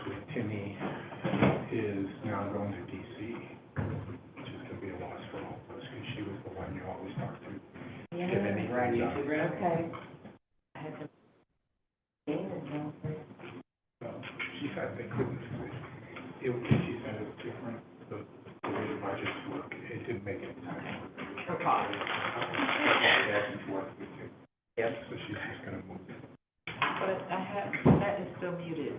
week, Timmy is now going to DC, which is going to be a loss for all of us because she was the one you always talk to. Yeah, get anything done. okay. I had to. So she said they couldn't. She said it was different. The way the budgets work, it didn't make any sense. For cost. Back and forth with you. Yep. So she's just going to move it. But that is still muted.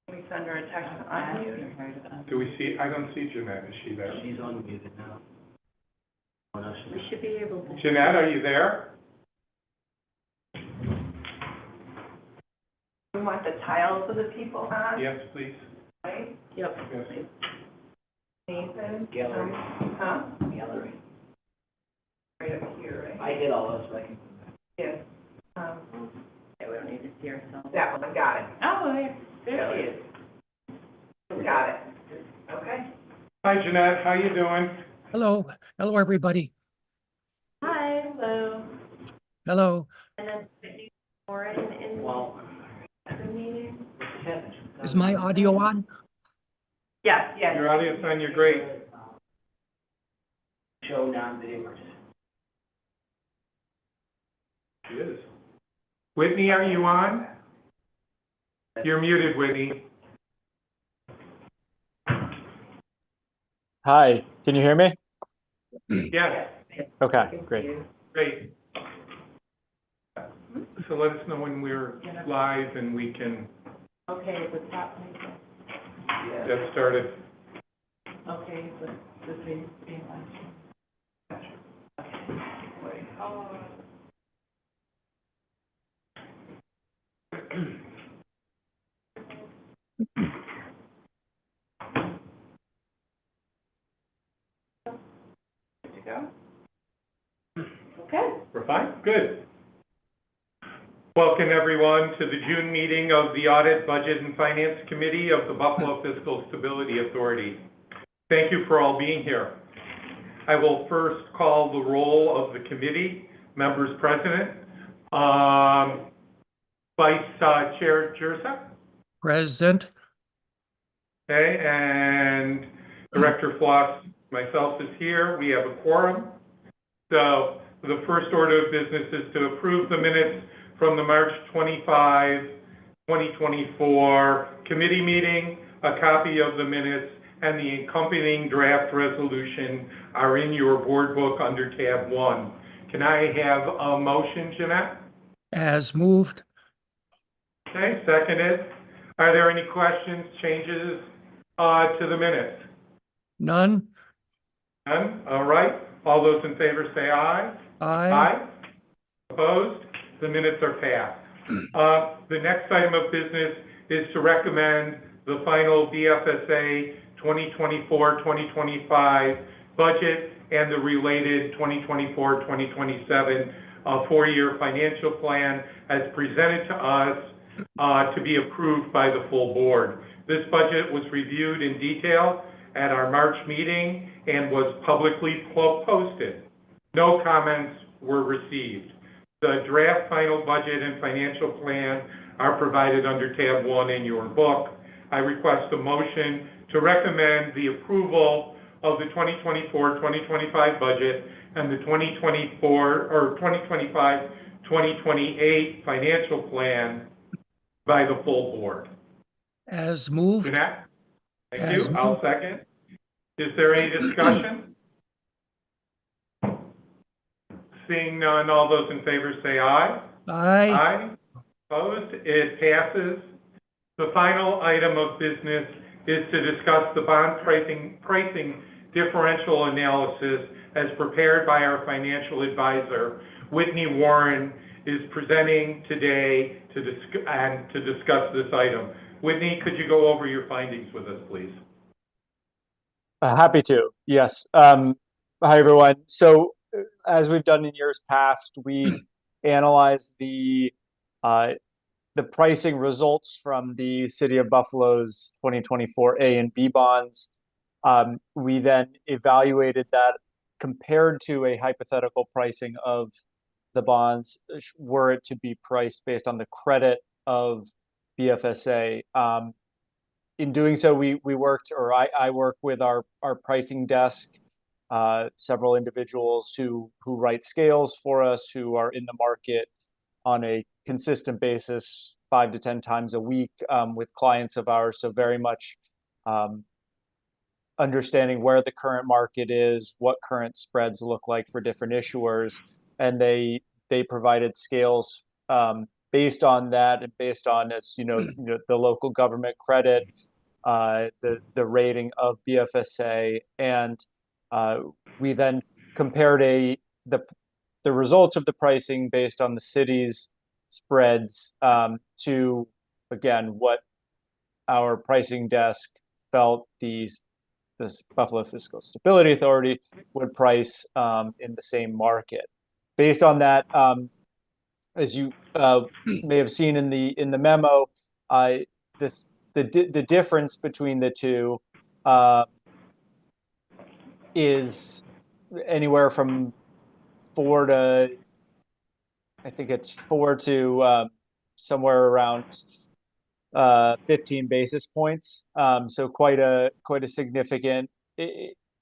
Can we send her a text to unmute? Do we see, I don't see Jeanette, is she there? She's unmuted now. We should be able to. Jeanette, are you there? We want the tiles of the people on, Yes, please. right? Yep. Yes. Nathan? Gallery. Huh? Gallery. Right up here, right? I hit all those, so I can. Yes. Yeah, we don't need to see ourselves. That one, got it. Oh, there she is. Got it. Okay. Hi, Jeanette, how you doing? Hello, hello, everybody. Hi, hello. Hello. And then Whitney Warren in Well, the meeting? Is my audio on? Yes, yes. Your audience on, you're great. Show non-video participants. She is. Whitney, are you on? You're muted, Whitney. Hi, can you hear me? Yes, Okay, great. great. So let us know when we're live and we can Okay, what's happening? get started. Okay, so this is being live. Okay. Oh. Good to go? Okay. We're fine? Good. Welcome, everyone, to the June meeting of the Audit, Budget, and Finance Committee of the Buffalo Fiscal Stability Authority. Thank you for all being here. I will first call the roll of the committee, members present. Vice Chair Jurcek, Present. okay, and Director Floss, myself is here. We have a quorum. So the first order of business is to approve the minutes from the March 25, 2024 committee meeting. A copy of the minutes and the accompanying draft resolution are in your board book under tab 1. Can I have a motion, Jeanette? As moved. Okay, seconded. Are there any questions, changes to the minutes? None. None? All right. All those in favor say aye. Aye. Opposed? The minutes are passed. The next item of business is to recommend the final BFSA 2024-2025 budget and the related 2024-2027 four-year financial plan as presented to us to be approved by the full board. This budget was reviewed in detail at our March meeting and was publicly posted. No comments were received. The draft final budget and financial plan are provided under tab 1 in your book. I request a motion to recommend the approval of the 2024-2025 budget and the 2025-2028 financial plan by the full board. As moved. Jeanette? Thank As you. moved. I'll second. Is there any discussion? Seeing none, all those in favor say aye. Aye. Aye. Opposed? It passes. The final item of business is to discuss the bond pricing differential analysis as prepared by our financial advisor. Whitney Warren is presenting today to discuss this item. Whitney, could you go over your findings with us, please? Happy to, yes. Hi, everyone. So as we've done in years past, we analyze the pricing results from the City of Buffalo's 2024 A and B bonds. We then evaluated that compared to a hypothetical pricing of the bonds were it to be priced based on the credit of BFSA. In doing so, we worked, or I work with our pricing desk, several individuals who write scales for us, who are in the market on a consistent basis, 5 to 10 times a week, with clients of ours. So very much understanding where the current market is, what current spreads look like for different issuers, and they provided scales based on that, and based on, as you know, the local government credit, the rating of BFSA, and we then compared the results of the pricing based on the city's spreads to, again, what our pricing desk felt this Buffalo Fiscal Stability Authority would price in the same market. Based on that, as you may have seen in the memo, the difference between the two is anywhere from 4 to, I think it's 4 to somewhere around 15 basis points. So quite a significant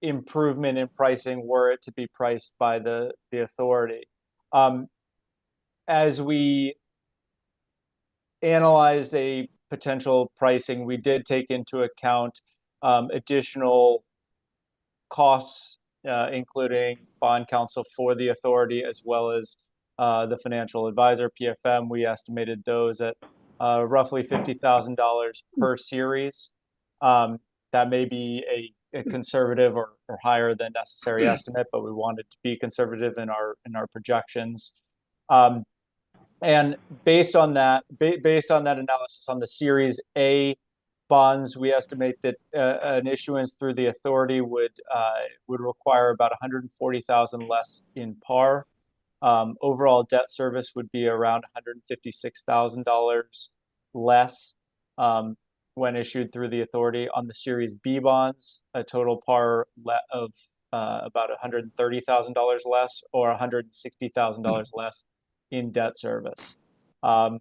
improvement in pricing were it to be priced by the authority. As we analyzed a potential pricing, we did take into account additional costs, including bond counsel for the authority, as well as the financial advisor, PFM. We estimated those at roughly $50,000 per series. That may be a conservative or higher than necessary estimate, but we wanted to be conservative in our projections. And based on that analysis on the Series A bonds, we estimate that an issuance through the authority would require about $140,000 less in par. Overall debt service would be around $156,000 less when issued through the authority. On the Series B bonds, a total par of about $130,000 less, or $160,000 less in debt service. On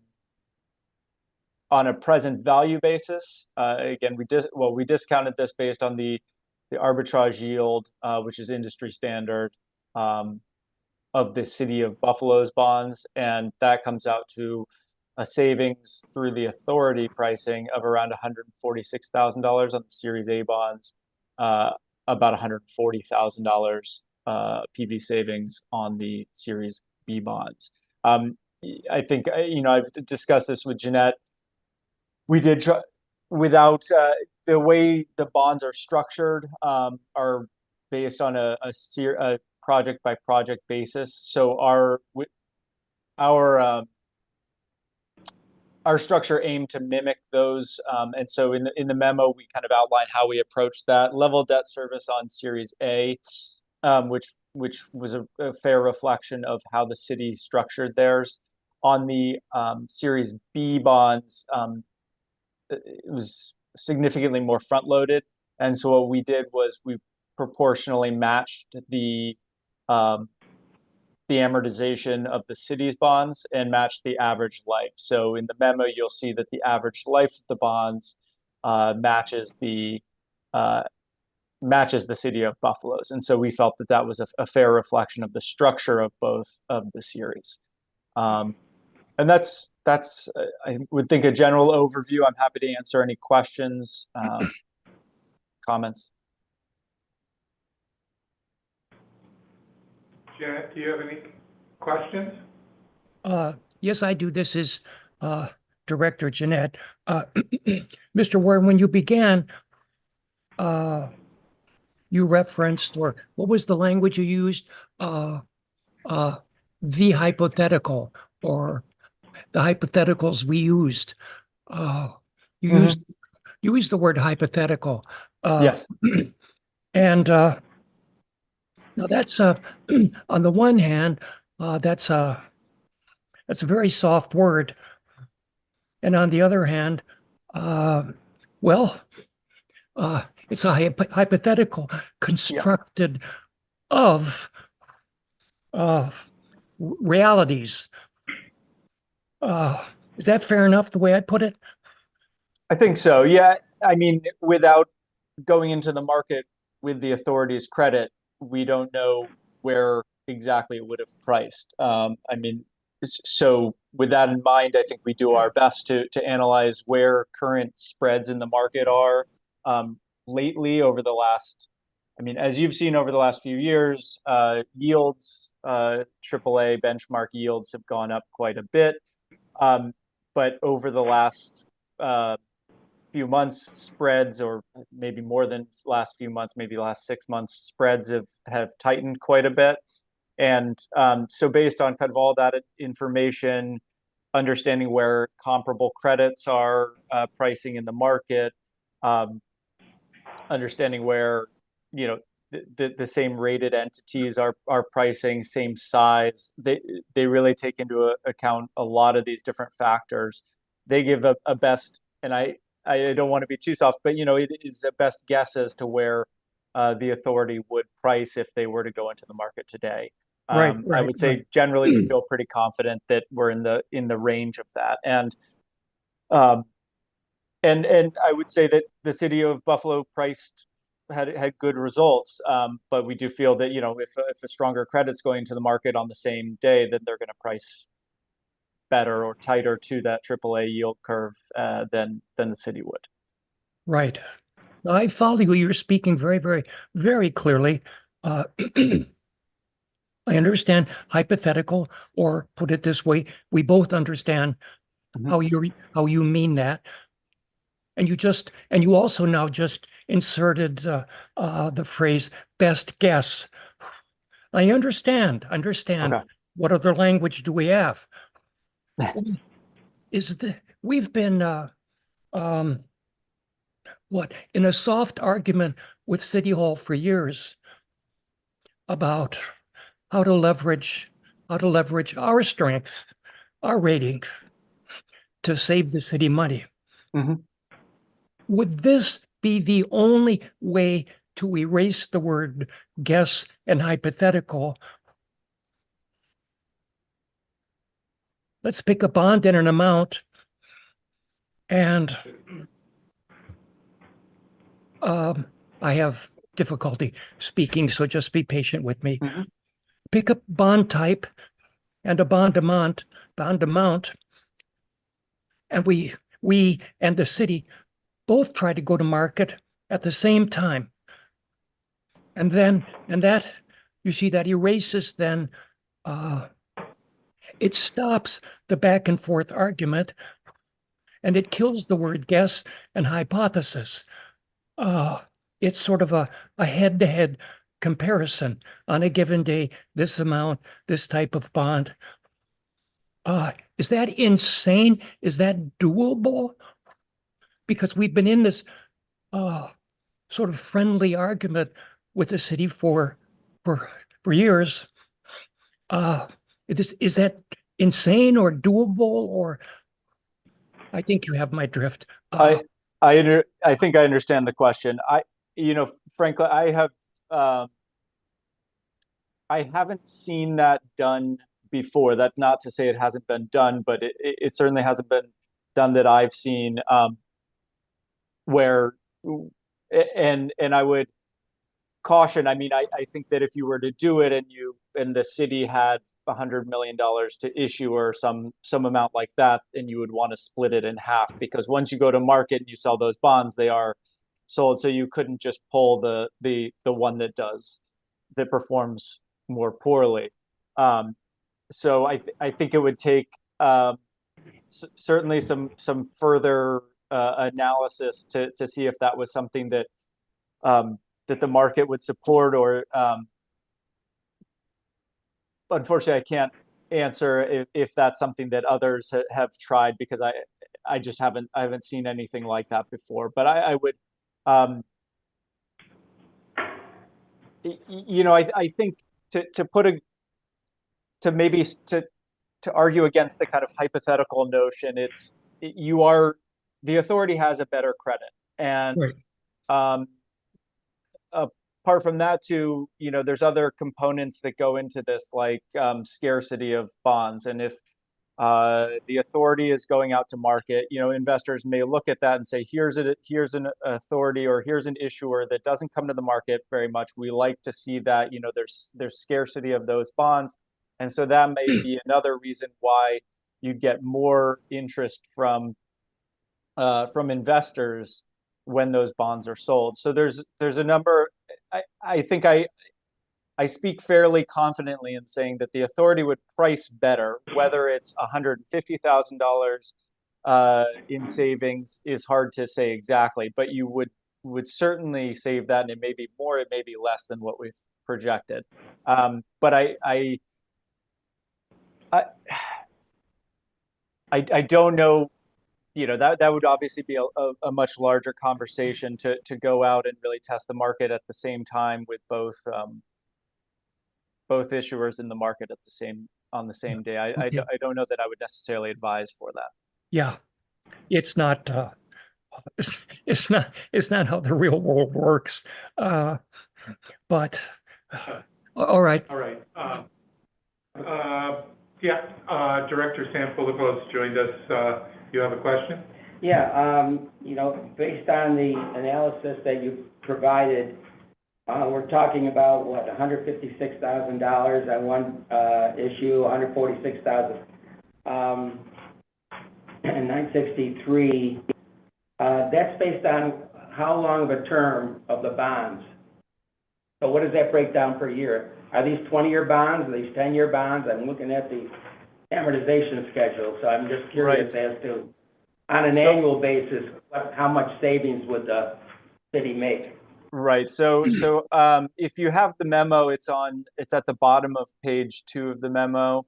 a present value basis, again, we discounted this based on the arbitrage yield, which is industry standard, of the city of Buffalo's bonds, and that comes out to a savings through the authority pricing of around $146,000 on the Series A bonds, about $140,000 PV savings on the Series B bonds. I think, I've discussed this with Jeanette. We did try, without the way the bonds are structured, are based on a project by project basis. So our structure aimed to mimic those, and so in the memo we kind of outline how we approach that level debt service on Series A, which was a fair reflection of how the city structured theirs. On the Series B bonds, it was significantly more front loaded, and so what we did was we proportionally matched the amortization of the city's bonds and matched the average life. So in the memo, you'll see that the average life of the bonds matches the city of Buffalo's, and so we felt that that was a fair reflection of the structure of both of the series. And that's I would think a general overview. I'm happy to answer any questions, comments. Janet, do you have any questions? Yes, I do. This is Director Jeanette. Mr. Ward, when you began, you referenced, or what was the language you used? The hypothetical, or the hypotheticals we used. You used the word hypothetical. Yes. And now that's on the one hand, that's a very soft word, and on the other hand, it's a hypothetical constructed of realities. Is that fair enough, the way I put it? I think so. Yeah. I mean, without going into the market with the authority's credit, we don't know where exactly it would have priced. I mean, so with that in mind, I think we do our best to analyze where current spreads in the market are. Lately, over the last, I mean, as you've seen over the last few years, yields, AAA benchmark yields have gone up quite a bit. But over the last few months, spreads, or maybe more than last few months, maybe last 6 months, spreads have tightened quite a bit. And so based on kind of all that information, understanding where comparable credits are pricing in the market, understanding where, you know, the same rated entities are pricing, same size, they really take into account a lot of these different factors. They give a best, and I don't want to be too soft, but, you know, it is a best guess as to where the authority would price if they were to go into the market today. Right, I would say right. generally we feel pretty confident that we're in the range of that. And I would say that the city of Buffalo had good results, but we do feel that, you know, if a stronger credit's going to the market on the same day, then they're going to price better or tighter to that AAA yield curve than the city would. Right. I follow you. You're speaking very, very, very clearly. I understand hypothetical, or put it this way, we both understand how you mean that. And you also now just inserted the phrase "best guess." I understand. Okay. What other language do we have? We've been in a soft argument with City Hall for years about how to leverage our strength, our rating, to save the city money. Would this be the only way to erase the word guess and hypothetical? Let's pick a bond and an amount, and I have difficulty speaking, so just be patient with me. Pick a bond type and a bond amount, and we and the city both try to go to market at the same time. And that, you see, that erases then, it stops the back and forth argument, and it kills the word guess and hypothesis. It's sort of a head-to-head comparison on a given day, this amount, this type of bond. Is that insane? Is that doable? Because we've been in this sort of friendly argument with the city for years. Is that insane or doable? Or I think you have my drift. I think I understand the question. You know, frankly, I haven't seen that done before. That's not to say it hasn't been done, but it certainly hasn't been done that I've seen. Where, and I would caution. I mean, I think that if you were to do it and the city had $100 million to issue or some amount like that, and you would want to split it in half, because once you go to market and you sell those bonds, they are sold. So you couldn't just pull the one that performs more poorly. So I think it would take certainly some further analysis to see if that was something that that the market would support, or unfortunately, I can't answer if that's something that others have tried, because I just haven't seen anything like that before. But I would, you know, I think to argue against the kind of hypothetical notion, the authority has a better credit, and Right. apart from that too, there's other components that go into this, like scarcity of bonds. And if the authority is going out to market, investors may look at that and say, here's an authority or here's an issuer that doesn't come to the market very much. We like to see that, there's scarcity of those bonds. And so that may be another reason why you get more interest from investors when those bonds are sold. So there's a number. I think I speak fairly confidently in saying that the authority would price better. Whether it's $150,000 in savings is hard to say exactly, but you would certainly save that, and it may be more, it may be less than what we've projected. But I don't know. That would obviously be a much larger conversation to go out and really test the market at the same time with both issuers in the market on the same day. I don't know that I would necessarily advise for that. Yeah, it's not it's not how the real world works. But all right. All right. Director Sam Philippos joined us. You have a question? Yeah, based on the analysis that you provided, we're talking about what, $156,000 on one issue, $146,000 and $963. That's based on how long of a term of the bonds? So what does that break down per year? Are these 20-year bonds? Are these 10-year bonds? I'm looking at the amortization schedule, so I'm just curious as to, on an annual basis, how much savings would the city make? Right. So if you have the memo, it's at the bottom of page 2 of the memo.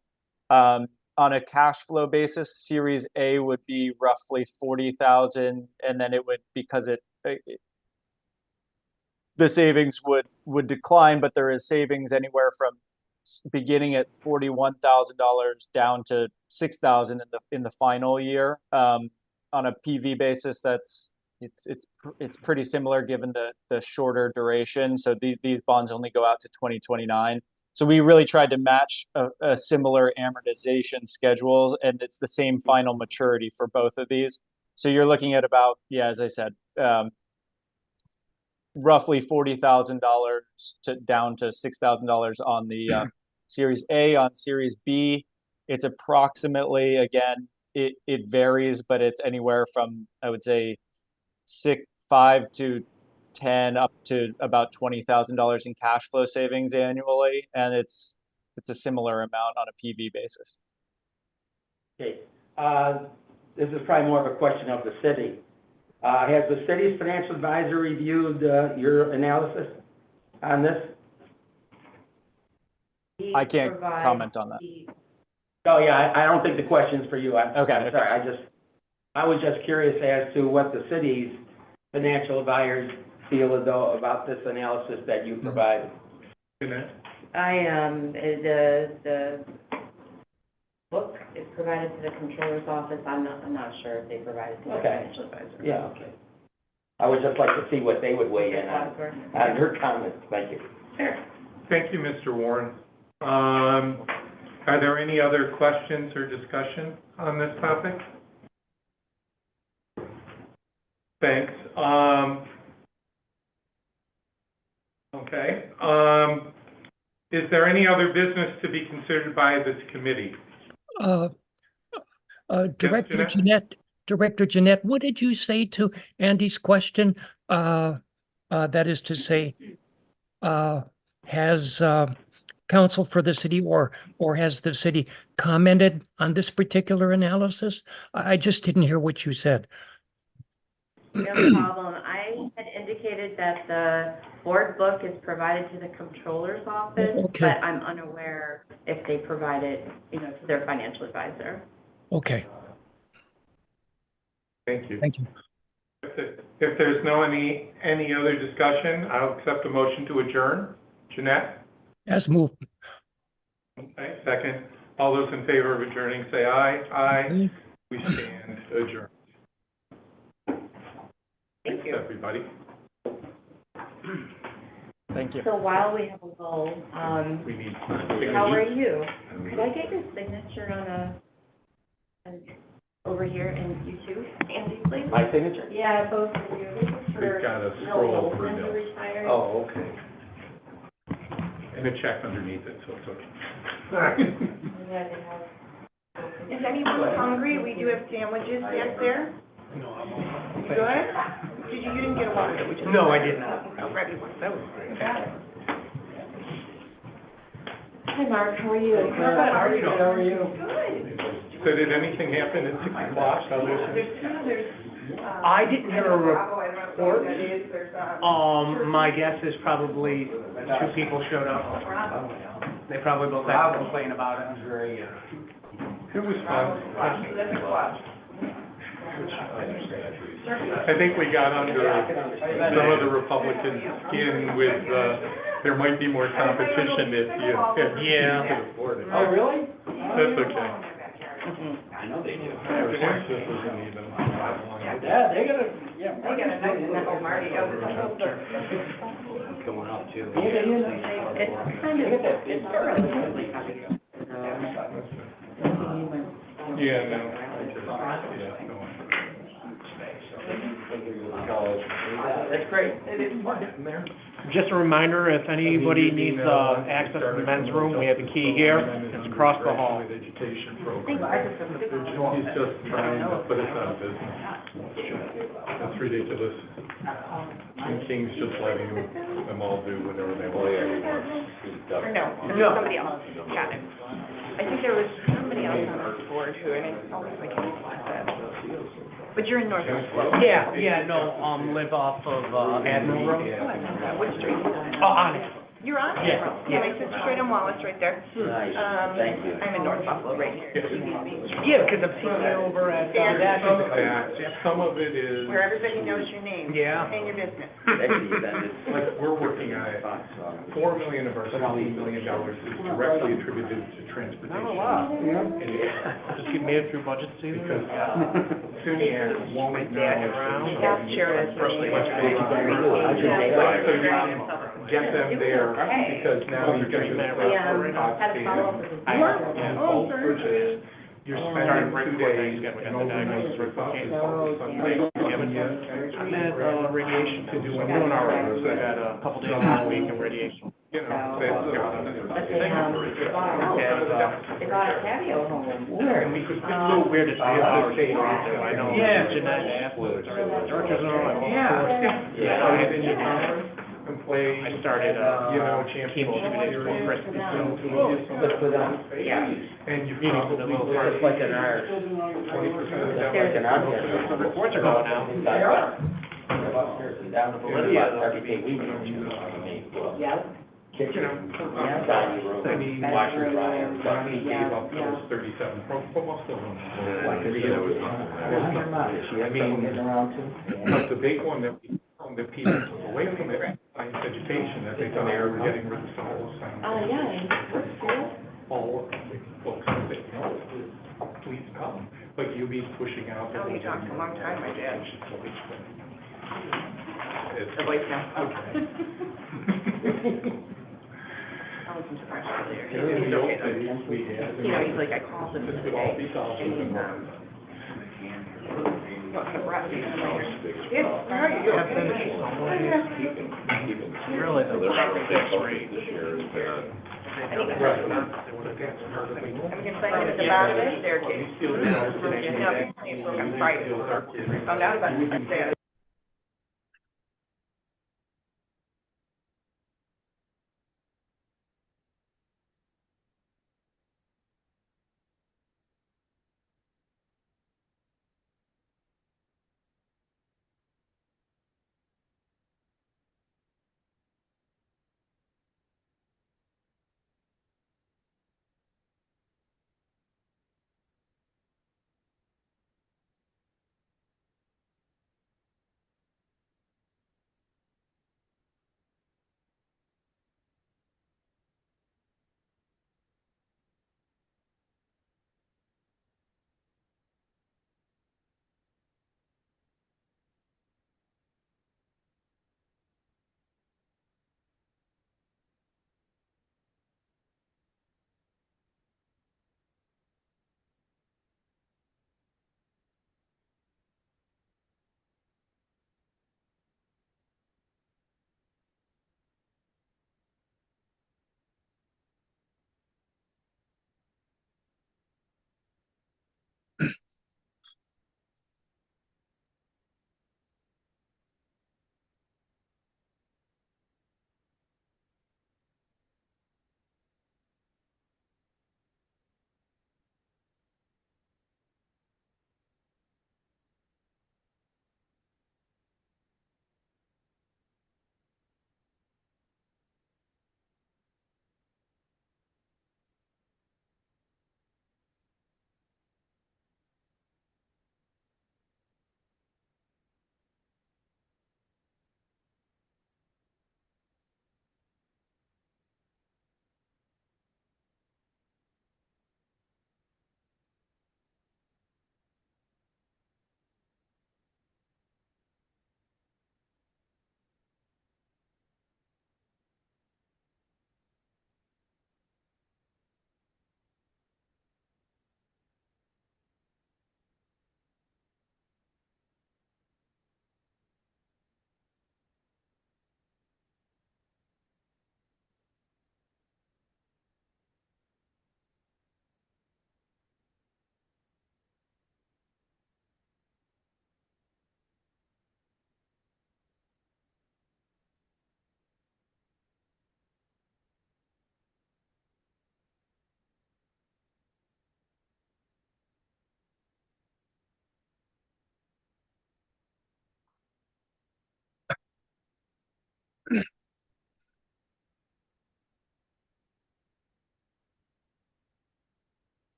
On a cash flow basis, Series A would be roughly 40,000, and then it would, because the savings would decline, but there is savings anywhere from beginning at $41,000 down to $6,000 in the final year. On a PV basis, it's pretty similar given the shorter duration. So these bonds only go out to 2029. So we really tried to match a similar amortization schedule, and it's the same final maturity for both of these. So you're looking at about, as I said, roughly $40,000 down to $6,000 on the Series A. On Series B, it's approximately, again, it varies, but it's anywhere from, I would say, 5 to 10 up to about $20,000 in cash flow savings annually, and it's a similar amount on a PV basis. Okay, this is probably more of a question of the city. Has the city's financial advisor reviewed your analysis on this? I can't comment on that. Oh yeah, I don't think the question's for you. I'm Okay. sorry. I was just curious as to what the city's financial advisors feel as though about this analysis that you provided. The book is provided to the controller's office. I'm not sure if they provided to the financial advisor. Yeah, okay. I would just like to see what they would weigh in on your comments. Thank you. Sure. Thank you, Mr. Warren. Are there any other questions or discussion on this topic? Thanks. Okay. Is there any other business to be considered by this committee? Director Jeanette, what did you say to Andy's question? That is to say, has counsel for the city or has the city commented on this particular analysis? I just didn't hear what you said. No problem. I had indicated that the board book is provided to the controller's office, Okay. but I'm unaware if they provide it, to their financial advisor. Okay. Thank you. Thank you. If there's no any other discussion, I'll accept a motion to adjourn. Jeanette? As moved. Okay, second. All those in favor of adjourning, say aye. Aye. We stand adjourned. Thank Thanks, you. everybody. Thank you. So while we have a lull, We need. how are you? Could I get your signature over here and you too, Andy, please? My signature? Yeah, both of you. This is for We've got to Bill scroll through Olson, who this. retired. Oh, okay. And a check underneath it, so it's okay. Yeah, they have. Is anyone hungry? We do have sandwiches back there. No, I'm You good? You didn't get a water, did we? No, I did not. I'll grab you one. That was great. Hi, Mark, how are you? How are you? Good. So did anything happen at 6 o'clock? I didn't hear a Bravo, I don't know report. what that is. There's, My guess is probably 2 people showed up. They probably both had to complain about it. It was fun. Pacific Watch. I think we got under some of the Republicans' skin with, there might be more competition if you could afford it. Oh, really? That's okay. I know they do. This isn't even that long. Yeah, they got a, yeah. They got a nice, oh, Marty, oh, this It's going up too. It's kind of, it's early. Yeah, no. Yeah, no. That's great. It is fun. Just a reminder, if anybody needs access to the men's room, we have a key here. It's across the hall. Education program. He's just trying to put us out of business. That's ridiculous. And King's just letting them all do whatever they want. Or no, somebody else. Got it. I think there was somebody else on our board who, I mean, I can't like that. But you're in Northwest Slope. Yeah, no, live off of, Admiral Road. What street? Oh, on it. You're on it? Yeah, yeah. My sister's straight on Wallace, right there. Nice, thank you. I'm in North Buffalo, right near UBC. Yeah, because I've seen you over at, Yeah. Some of it is, Where everybody knows your name. Yeah. And your business. like, we're working on it. $4 million of our $16 million is directly attributed to transportation. Not a lot. And Just get made it through budget season. because SUNY won't know. Staff chair is So you get them there because now you get to the We, had a follow-up with the. and bulk purchase. You're Started spending 2 right before days. Thanksgiving, we got no the diagnosis money, report came. Yeah. I'm at radiation, I'm doing our hours, I got a couple days this week of radiation. You know, But they, they bought a patio home. And we could, it's a little weird to say hours for out there, I know. Yeah. Genetic athletes, churches and all, Yeah. I And you come and play. I started, You know, chemo 2 days before Christmas. Good for them. Yeah. And you Meetings with the little probably. Just like an art. 20% of that. Like an art. The reports are going out. They are. Down to Bolivia, everything we do. Yeah. Kitchen, I dining room, mean, washer, dryer. Ronnie gave up those 37, but most of them. I mean, but the big one that people took away from it, science education, that they thought they were getting rid of some of those science. Yeah. All the folks that they know, please come, but UB's pushing out. Oh, we talked a long time, my dad. It's- The Boy Scout. I wasn't surprised earlier. In He's the old okay though. days, we had. You know, he's like, I called him This today. would all be solved And within he's, one. what, the rat, he's later. Yes, how are you? Really, the fixed rate. Right. I'm gonna sign in at the bottom of the staircase. Now, apparently it's on Friday. Found out about it Saturday.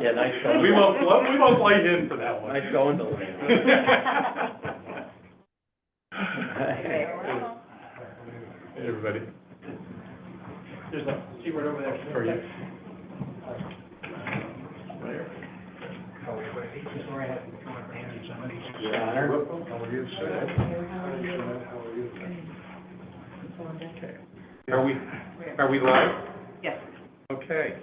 Yeah, nice going. We won't play in for that one. Nice going to Hey, everybody. There's a secret over there. For you. Your Honor. Okay. Are we live? Yes. Okay.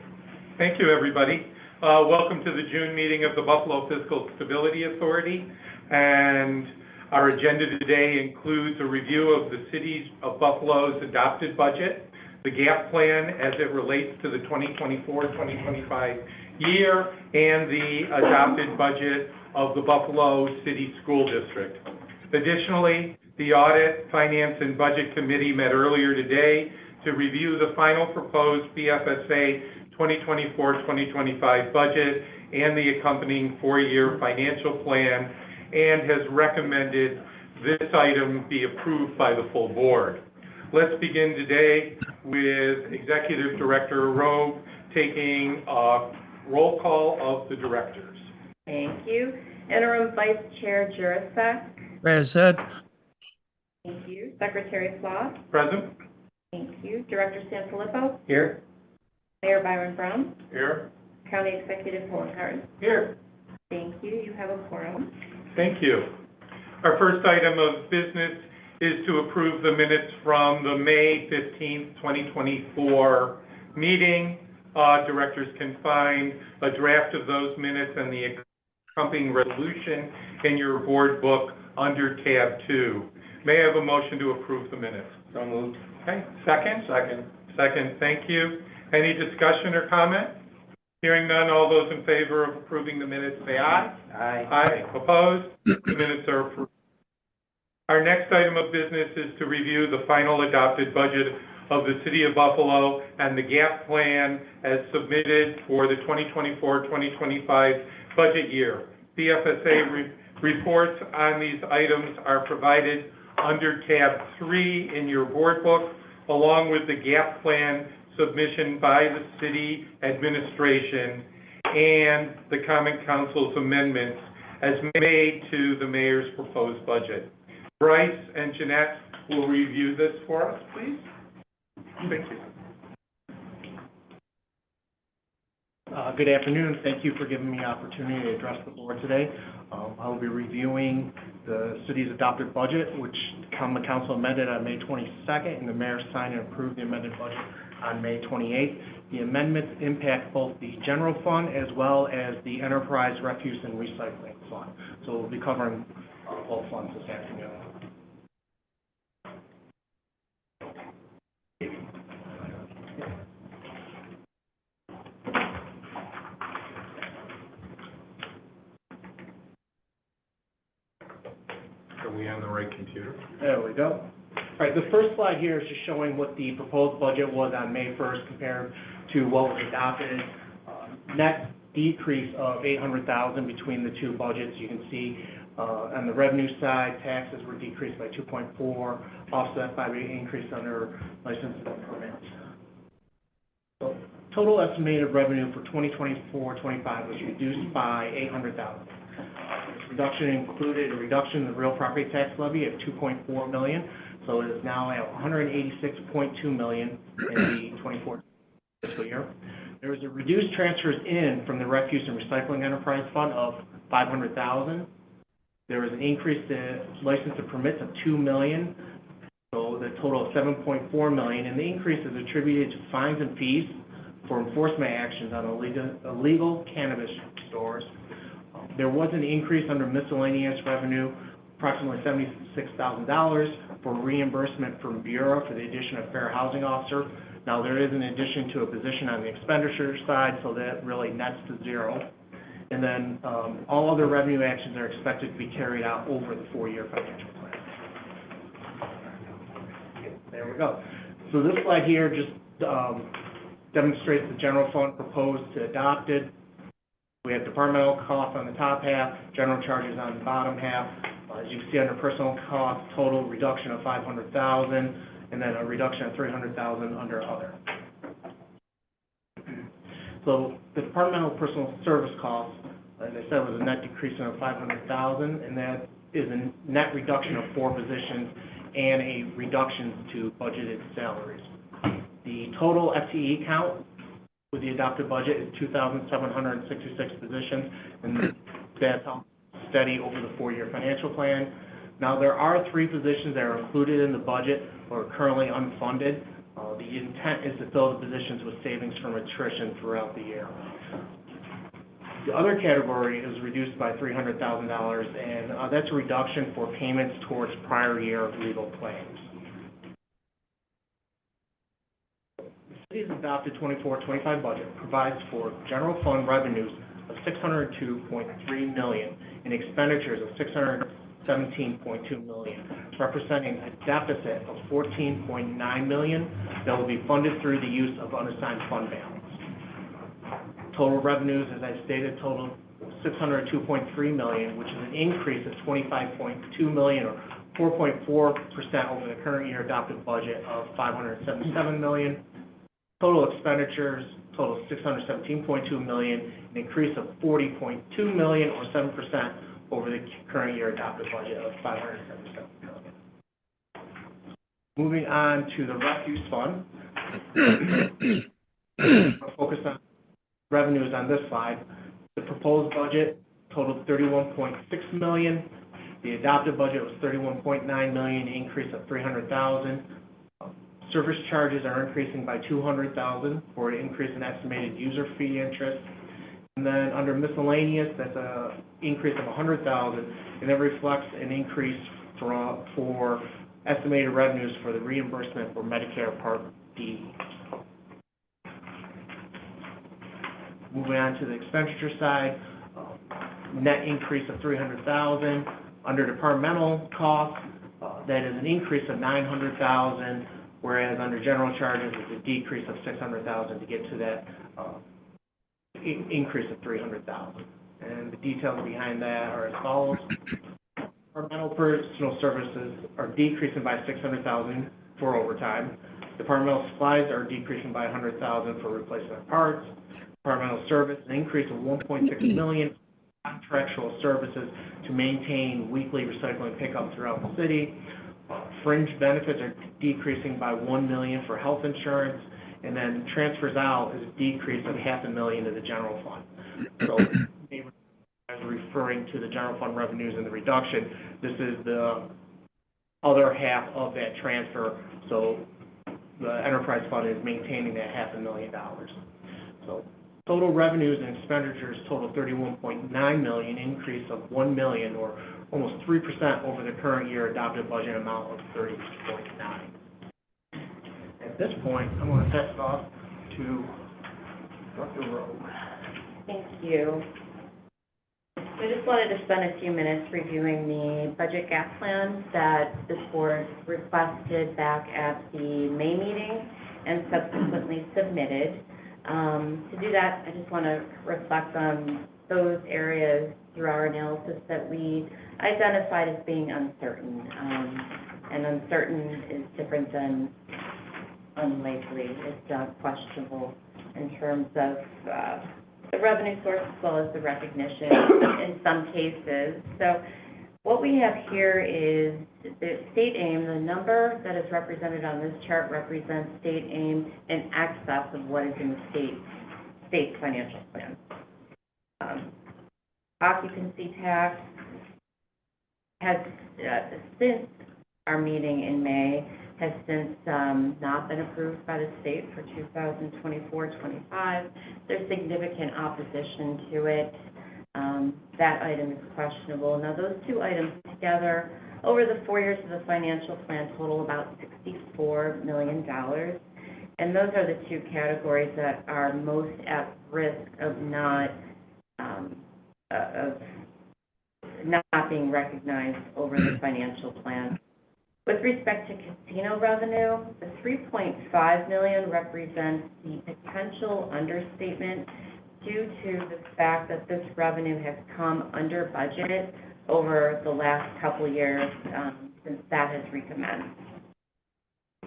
Thank you, everybody. Welcome to the June meeting of the Buffalo Fiscal Stability Authority. And our agenda today includes a review of the City of Buffalo's adopted budget, the GAP plan as it relates to the 2024-2025 year, and the adopted budget of the Buffalo City School District. Additionally, the Audit, Finance, and Budget Committee met earlier today to review the final proposed BFSA 2024-2025 budget and the accompanying four-year financial plan, and has recommended this item be approved by the full board. Let's begin today with Executive Director Rowe taking a roll call of the directors. Thank you. Interim Vice Chair Jurasek. Present. Thank you. Secretary Flaw. Present? Thank you. Director Sanfilippo. Here. Mayor Byron Brown. Here. County Executive Hohenhart. Here. Thank you. You have a quorum. Thank you. Our first item of business is to approve the minutes from the May 15th, 2024 meeting. Directors can find a draft of those minutes and the accompanying resolution in your board book under tab 2. May I have a motion to approve the minutes? So moved. Okay, second? Second, thank you. Any discussion or comment? Hearing none, all those in favor of approving the minutes say aye. Aye. Aye. Opposed? The minutes are approved. Our next item of business is to review the final adopted budget of the City of Buffalo and the GAP plan as submitted for the 2024-2025 budget year. BFSA reports on these items are provided under tab 3 in your board book, along with the GAP plan submission by the city administration and the Common Council's amendments as made to the mayor's proposed budget. Bryce and Jeanette will review this for us, please. Thank you. Good afternoon. Thank you for giving me the opportunity to address the board today. I will be reviewing the city's adopted budget, which Common Council amended on May 22nd, and the mayor signed and approved the amended budget on May 28th. The amendments impact both the general fund as well as the enterprise refuse and recycling fund. So we'll be covering both funds this afternoon. Are we on the right computer? There we go. All right, the first slide here is just showing what the proposed budget was on May 1st compared to what was adopted. Net decrease of $800,000 between the two budgets. You can see on the revenue side, taxes were decreased by 2.4, offset by the increase under licenses and permits. So total estimated revenue for 2024-25 was reduced by $800,000. This reduction included a reduction in the real property tax levy of $2.4 million, so it is now at $186.2 million in the 24 fiscal year. There was a reduced transfers in from the refuse and recycling enterprise fund of $500,000. There was an increase in license and permits of $2 million, so the total of $7.4 million, and the increase is attributed to fines and fees for enforcement actions on illegal cannabis stores. There was an increase under miscellaneous revenue, approximately $76,000 for reimbursement from Bureau for the addition of fair housing officer. Now, there is an addition to a position on the expenditure side, so that really nets to zero. And then all other revenue actions are expected to be carried out over the four-year financial plan. There we go. So this slide here just demonstrates the general fund proposed to adopted. We have departmental costs on the top half, general charges on the bottom half. As you can see under personal costs, total reduction of $500,000, and then a reduction of $300,000 under other. So the departmental personal service costs, as I said, was a net decrease of $500,000, and that is a net reduction of 4 positions and a reduction to budgeted salaries. The total FTE count with the adopted budget is 2,766 positions, and that's steady over the 4-year financial plan. Now, there are 3 positions that are included in the budget or are currently unfunded. The intent is to fill the positions with savings from attrition throughout the year. The other category is reduced by $300,000, and that's a reduction for payments towards prior year legal claims. The city's adopted 24-25 budget provides for general fund revenues of $602.3 million and expenditures of $617.2 million, representing a deficit of $14.9 million that will be funded through the use of unassigned fund balance. Total revenues, as I stated, total $602.3 million, which is an increase of $25.2 million or 4.4% over the current year adopted budget of $577 million. Total expenditures total $617.2 million, an increase of $40.2 million or 7% over the current year adopted budget of $577 million. Moving on to the refuse fund. I'll focus on revenues on this slide. The proposed budget totaled $31.6 million. The adopted budget was $31.9 million, an increase of $300,000. Service charges are increasing by $200,000 for an increase in estimated user fee interest. And then under miscellaneous, that's an increase of $100,000, and that reflects an increase for estimated revenues for the reimbursement for Medicare Part D. Moving on to the expenditure side, net increase of $300,000. Under departmental costs, that is an increase of $900,000, whereas under general charges, it's a decrease of $600,000 to get to that increase of $300,000. And the details behind that are as follows. Departmental personal services are decreasing by $600,000 for overtime. Departmental supplies are decreasing by $100,000 for replacement parts. Departmental service, an increase of $1.6 million contractual services to maintain weekly recycling pickup throughout the city. Fringe benefits are decreasing by $1 million for health insurance, and then transfers out is a decrease of $500,000 to the general fund. So, as referring to the general fund revenues and the reduction, this is the other half of that transfer. So, the enterprise fund is maintaining that $500,000. So, total revenues and expenditures total $31.9 million, increase of $1 million or almost 3% over the current year adopted budget amount of $30.9. At this point, I'm going to pass it off to Dr. Rowe. Thank you. I just wanted to spend a few minutes reviewing the budget gap plan that this board requested back at the May meeting and subsequently submitted. To do that, I just want to reflect on those areas through our analysis that we identified as being uncertain. And uncertain is different than unlikely. It's questionable in terms of the revenue source as well as the recognition in some cases. So what we have here is the state aim. The number that is represented on this chart represents state aim in excess of what is in the state financial plan. Occupancy tax has, since our meeting in May, has since not been approved by the state for 2024-25. There's significant opposition to it. That item is questionable. Now, those two items together, over the 4 years of the financial plan, total about $64 million. And those are the two categories that are most at risk of not being recognized over the financial plan. With respect to casino revenue, the $3.5 million represents the potential understatement due to the fact that this revenue has come under budget over the last couple years since that has recommenced.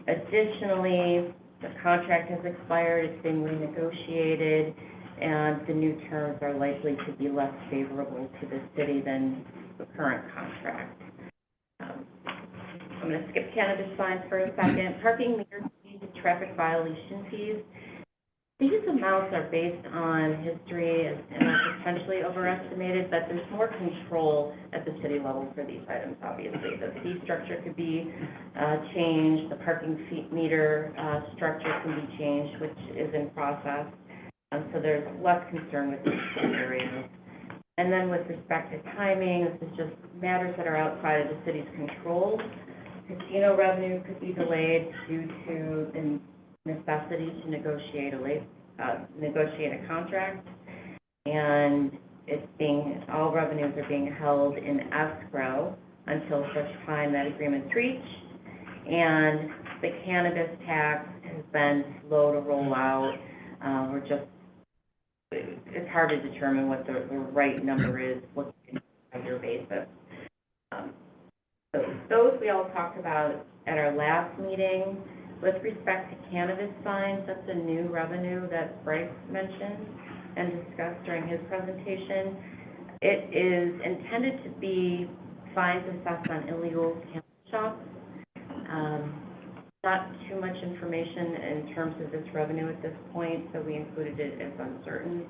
Additionally, the contract has expired, it's been renegotiated, and the new terms are likely to be less favorable to the city than the current contract. I'm going to skip cannabis signs for a second. Parking meter fees, traffic violation fees. These amounts are based on history and are potentially overestimated, but there's more control at the city level for these items, obviously. The fee structure could be changed, the parking fee meter structure can be changed, which is in process. So there's less concern with these areas. And then with respect to timing, this is just matters that are outside of the city's control. Casino revenue could be delayed due to the necessity to negotiate a contract, and all revenues are being held in escrow until such time that agreement's reached. And the cannabis tax has been slow to roll out. It's hard to determine what the right number is looking at a year basis. So those we all talked about at our last meeting. With respect to cannabis signs, that's a new revenue that Bryce mentioned and discussed during his presentation. It is intended to be fines assessed on illegal cannabis shops. Not too much information in terms of this revenue at this point, so we included it as uncertain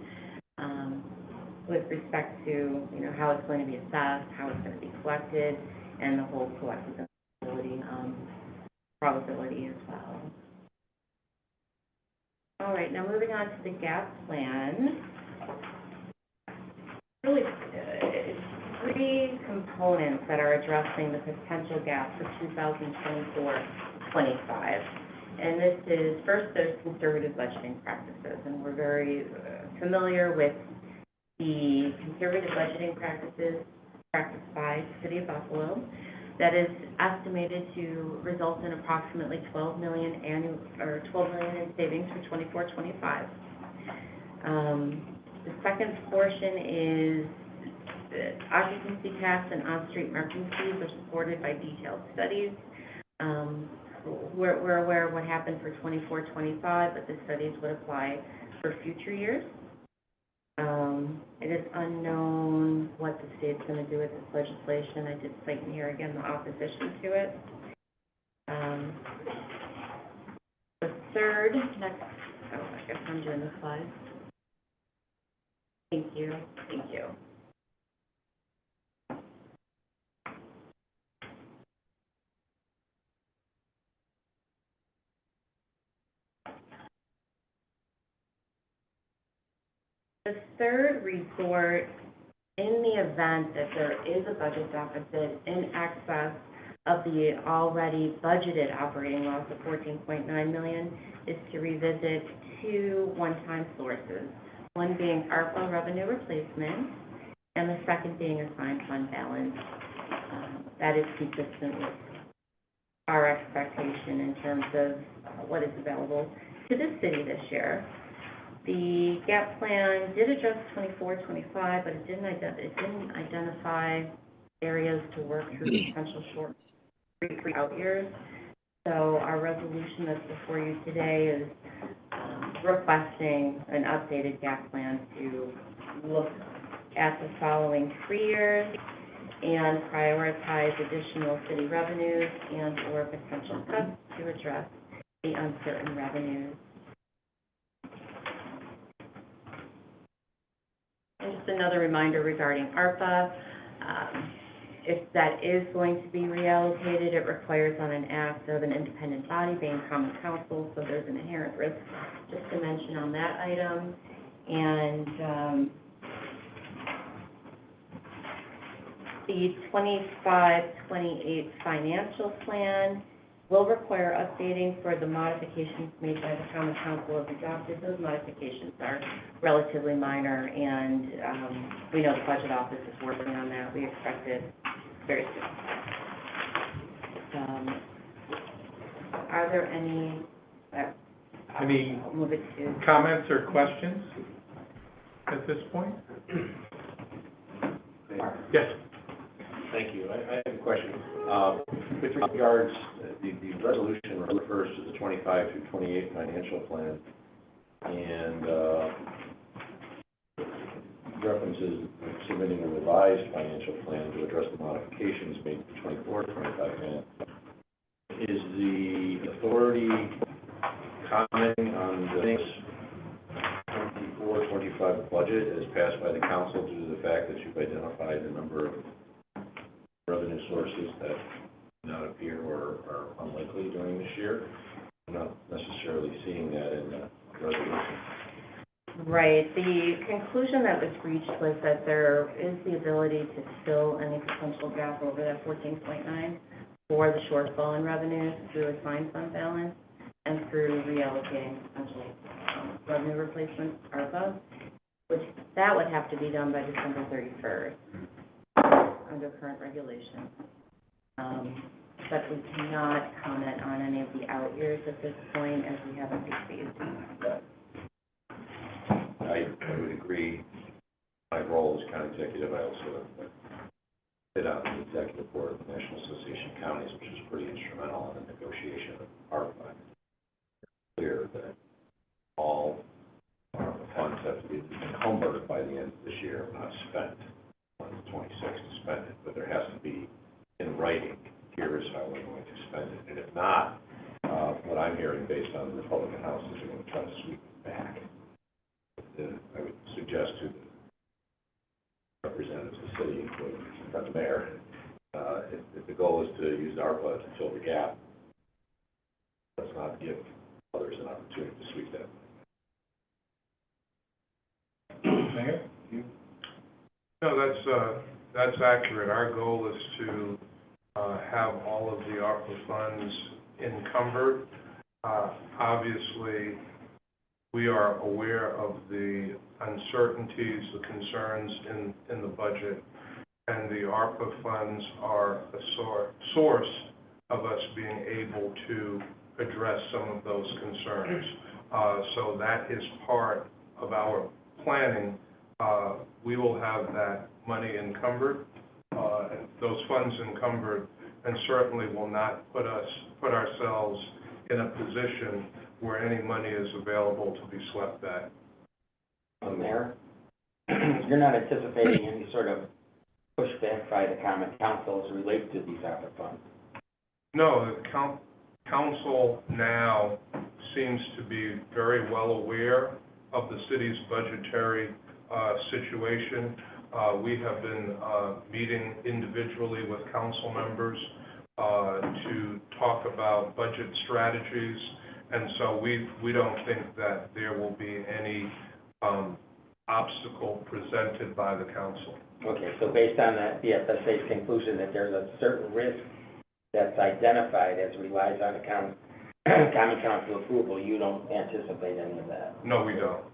with respect to how it's going to be assessed, how it's going to be collected, and the whole collectability probability as well. All right, now moving on to the GAP plan. Really, three components that are addressing the potential gap for 2024-25. And this is, first, there's conservative budgeting practices, and we're very familiar with the conservative budgeting practices practiced by the City of Buffalo. That is estimated to result in approximately $12 million in savings for 24-25. The second portion is occupancy tax and on-street marking fees are supported by detailed studies. We're aware of what happened for 24-25, but the studies would apply for future years. It is unknown what the state's going to do with this legislation. I did cite in here again the opposition to it. The third, I guess I'm doing the slide. Thank you. The third resort, in the event that there is a budget deficit in excess of the already budgeted operating loss of $14.9 million, is to revisit two one-time sources, one being ARPA revenue replacement, and the second being assigned fund balance. That is consistent with our expectation in terms of what is available to the city this year. The GAP plan did adjust 24-25, but it didn't identify areas to work through potential short out years. So our resolution that's before you today is requesting an updated GAP plan to look at the following 3 years and prioritize additional city revenues and or potential cuts to address the uncertain revenues. And just another reminder regarding ARPA, if that is going to be reallocated, it requires on an act of an independent body being common council, so there's an inherent risk, just to mention on that item. And the 25-28 financial plan will require updating for the modifications made by the common council as adopted. Those modifications are relatively minor, and we know the budget office is working on that. We expect it very soon. Are there any move it to comments or questions at this point? Yes. Thank you. I have a question. With regards, the resolution refers to the 25 through 28 financial plan, and references submitting a revised financial plan to address the modifications made to 24-25 plan. Is the authority commenting on this 24-25 budget as passed by the council due to the fact that you've identified a number of revenue sources that do not appear or are unlikely during this year? I'm not necessarily seeing that in the resolution. Right. The conclusion that was reached was that there is the ability to fill any potential gap over that 14.9 for the shortfall in revenues through assigned fund balance and through reallocating potential revenue replacement ARPA, which that would have to be done by December 31st under current regulations. But we cannot comment on any of the out years at this point as we haven't received. I would agree. My role as county executive, I also sit on the executive board of the National Association of Counties, which is pretty instrumental in the negotiation of ARPA. It's clear that all ARPA funds have to be encumbered by the end of this year, not spent on the 26th to spend it, but there has to be in writing, here is how we're going to spend it. And if not, what I'm hearing based on the Republican House is they're going to try to sweep it back. I would suggest to the representatives of the city, including the mayor, if the goal is to use ARPA to fill the gap, let's not give others an opportunity to sweep that. Mayor? No, that's accurate. Our goal is to have all of the ARPA funds encumbered. Obviously, we are aware of the uncertainties, the concerns in the budget, and the ARPA funds are a source of us being able to address some of those concerns. So that is part of our planning. We will have that money encumbered, and those funds encumbered, and certainly will not put ourselves in a position where any money is available to be swept back. Mayor, you're not anticipating any sort of pushback by the common council as related to these ARPA funds? No, the council now seems to be very well aware of the city's budgetary situation. We have been meeting individually with council members to talk about budget strategies, and so we don't think that there will be any obstacle presented by the council. Okay, so based on that BFSA's conclusion that there's a certain risk that's identified as relies on the common council approval, you don't anticipate any of that? No, we don't.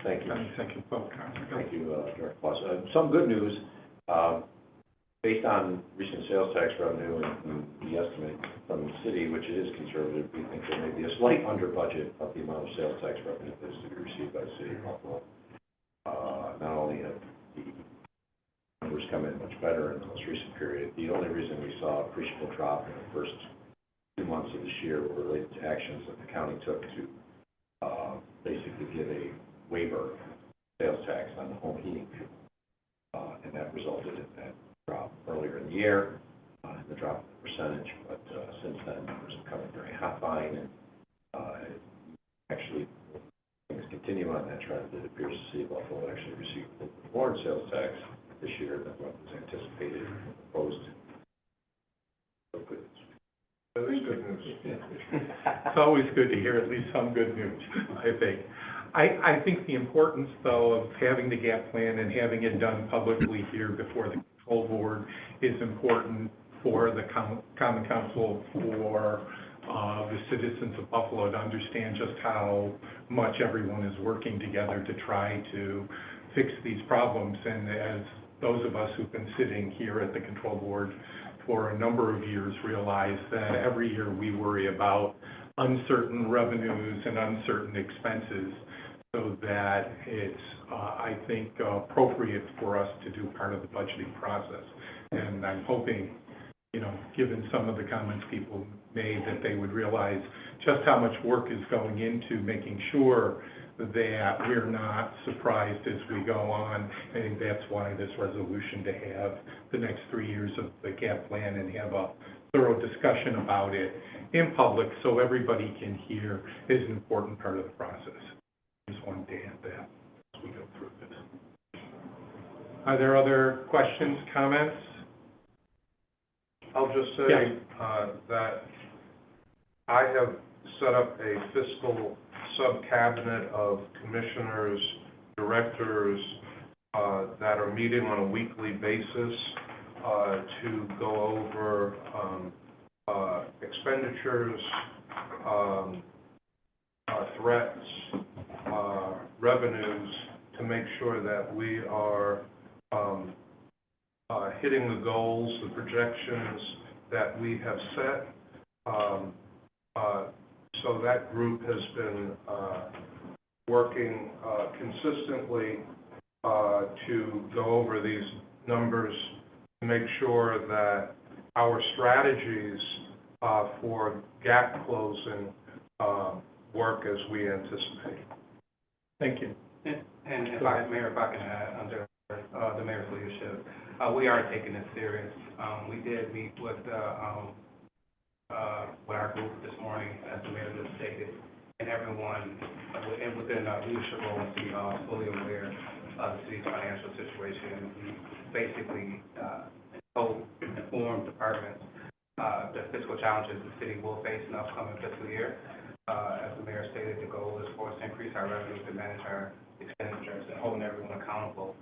Thank you. Thank you, both council. Thank you, Director Claus. Some good news. Based on recent sales tax revenue and the estimate from the city, which it is conservative, we think there may be a slight under budget of the amount of sales tax revenue that is to be received by the city of Buffalo. Not only have the numbers come in much better in the most recent period, the only reason we saw a appreciable drop in the first 2 months of this year were related to actions that the county took to basically give a waiver of sales tax on the home heating fuel. And that resulted in that drop earlier in the year, in the drop in the percentage, but since then, numbers have come in very fine, and actually, things continue on that trend. It appears the city of Buffalo actually received a little bit more in sales tax this year than what was anticipated and proposed. So good. That is good news. It's always good to hear at least some good news, I think. I think the importance, though, of having the gap plan and having it done publicly here before the control board is important for the common council, for the citizens of Buffalo to understand just how much everyone is working together to try to fix these problems. And as those of us who've been sitting here at the control board for a number of years realize that every year we worry about uncertain revenues and uncertain expenses, so that it's, I think, appropriate for us to do part of the budgeting process. And I'm hoping, given some of the comments people made, that they would realize just how much work is going into making sure that we're not surprised as we go on. I think that's why this resolution, to have the next 3 years of the GAP plan and have a thorough discussion about it in public so everybody can hear, is an important part of the process. Just wanted to add that as we go through this. Are there other questions, comments? I'll just say Yes. that I have set up a fiscal sub-cabinet of commissioners, directors that are meeting on a weekly basis to go over expenditures, threats, revenues, to make sure that we are hitting the goals, the projections that we have set. So that group has been working consistently to go over these numbers to make sure that our strategies for gap closing work as we anticipate. Thank you. And if I, Mayor, if I can add, under the mayor's leadership, we are taking this serious. We did meet with our group this morning, as the mayor just stated, and everyone within our leadership role in City Hall is fully aware of the city's financial situation. We basically informed departments the fiscal challenges the city will face in the upcoming fiscal year. As the mayor stated, the goal is for us to increase our revenues and manage our expenditures and holding everyone accountable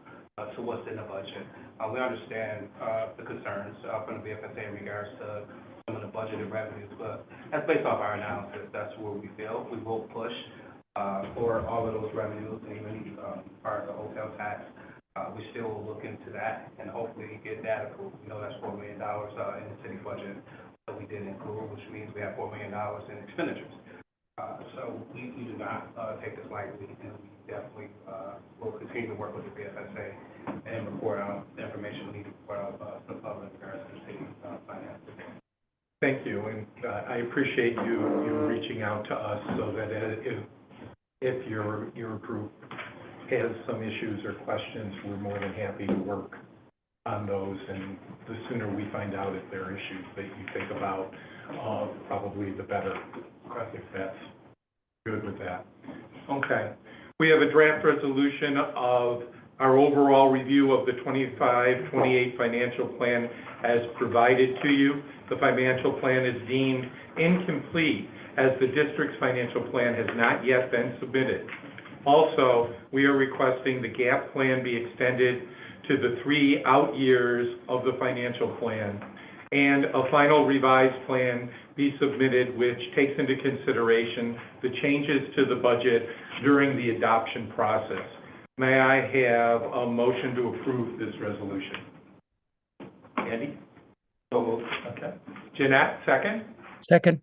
to what's in the budget. We understand the concerns from the BFSA in regards to some of the budgeted revenues, but that's based off our analysis. That's where we feel we will push for all of those revenues, and even part of the hotel tax. We still will look into that and hopefully get that approved. We know that's $4 million in the city budget that we didn't include, which means we have $4 million in expenditures. So we do not take this lightly, and we definitely will continue to work with the BFSA and report out the information we need to report out to the public in regards to the city finances. Thank you, and I appreciate you reaching out to us so that if your group has some issues or questions, we're more than happy to work on those, and the sooner we find out if there are issues that you think about, probably the better, if that's good with that. Okay. We have a draft resolution of our overall review of the 25-28 financial plan as provided to you. The financial plan is deemed incomplete as the district's financial plan has not yet been submitted. Also, we are requesting the GAP plan be extended to the 3 out years of the financial plan, and a final revised plan be submitted which takes into consideration the changes to the budget during the adoption process. May I have a motion to approve this resolution? Andy? So moved. Okay. Jeanette, second? Second.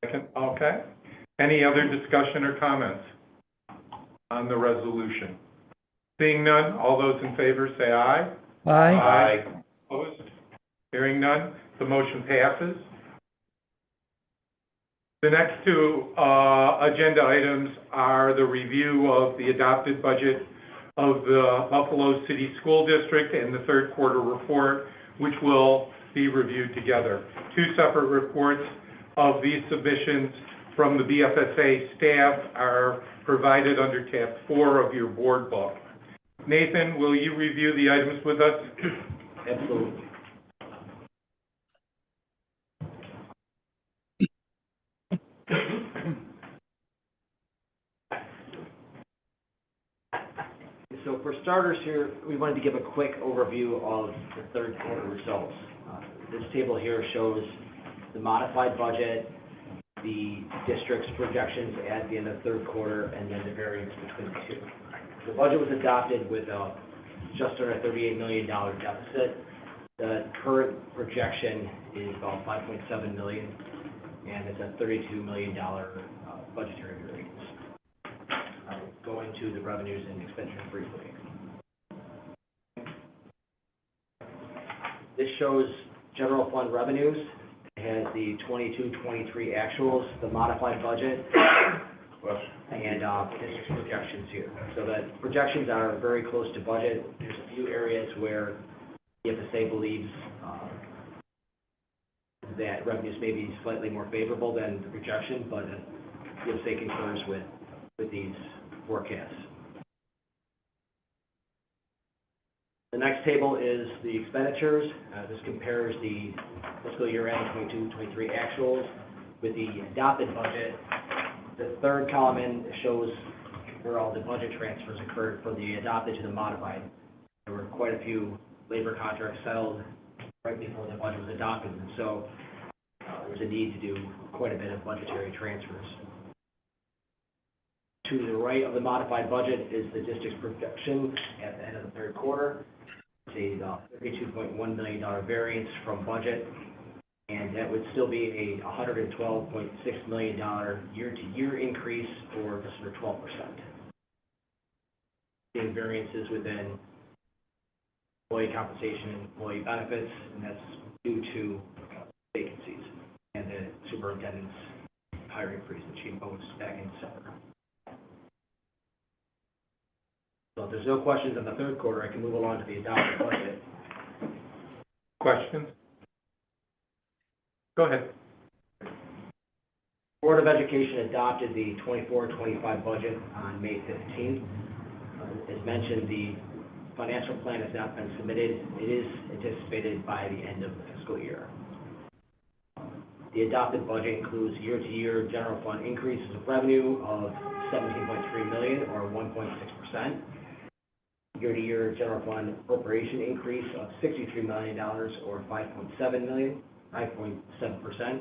Second, okay. Any other discussion or comments on the resolution? Seeing none, all those in favor say aye. Aye. Aye. Opposed? Hearing none, the motion passes. The next 2 agenda items are the review of the adopted budget of the Buffalo City School District and the third quarter report, which will be reviewed together. 2 separate reports of these submissions from the BFSA staff are provided under tab 4 of your board book. Nathan, will you review the items with us? Absolutely. So for starters here, we wanted to give a quick overview of the third quarter results. This table here shows the modified budget, the district's projections at the end of the third quarter, and then the variance between the two. The budget was adopted with just under a $38 million deficit. The current projection is about $5.7 million, and it's a $32 million budgetary variance. Go into the revenues and expenditures briefly. This shows general fund revenues. It has the 22-23 actuals, the modified budget. Well, Thank and district projections here. So the projections are very close to budget. There's a few areas where BFSA believes that revenues may be slightly more favorable than the projection, but BFSA concurs with these forecasts. The next table is the expenditures. This compares the fiscal year end 22-23 actuals with the adopted budget. The third column in shows where all the budget transfers occurred from the adopted to the modified. There were quite a few labor contracts settled right before the budget was adopted, and so there was a need to do quite a bit of budgetary transfers. To the right of the modified budget is the district's projection at the end of the third quarter. It's a $32.1 million variance from budget, and that would still be a $112.6 million year-to-year increase, or just under 12%. Seeing variances within employee compensation and employee benefits, and that's due to vacancies and the superintendent's hiring freeze that she imposed back in December. So if there's no questions on the third quarter, I can move along to the adopted budget. Questions? Go ahead. Board of Education adopted the 24-25 budget on May 15th. As mentioned, the financial plan has not been submitted. It is anticipated by the end of the fiscal year. The adopted budget includes year-to-year general fund increases of revenue of $17.3 million, or 1.6%. Year-to-year general fund appropriation increase of $63 million, or 5.7 million, 5.7%.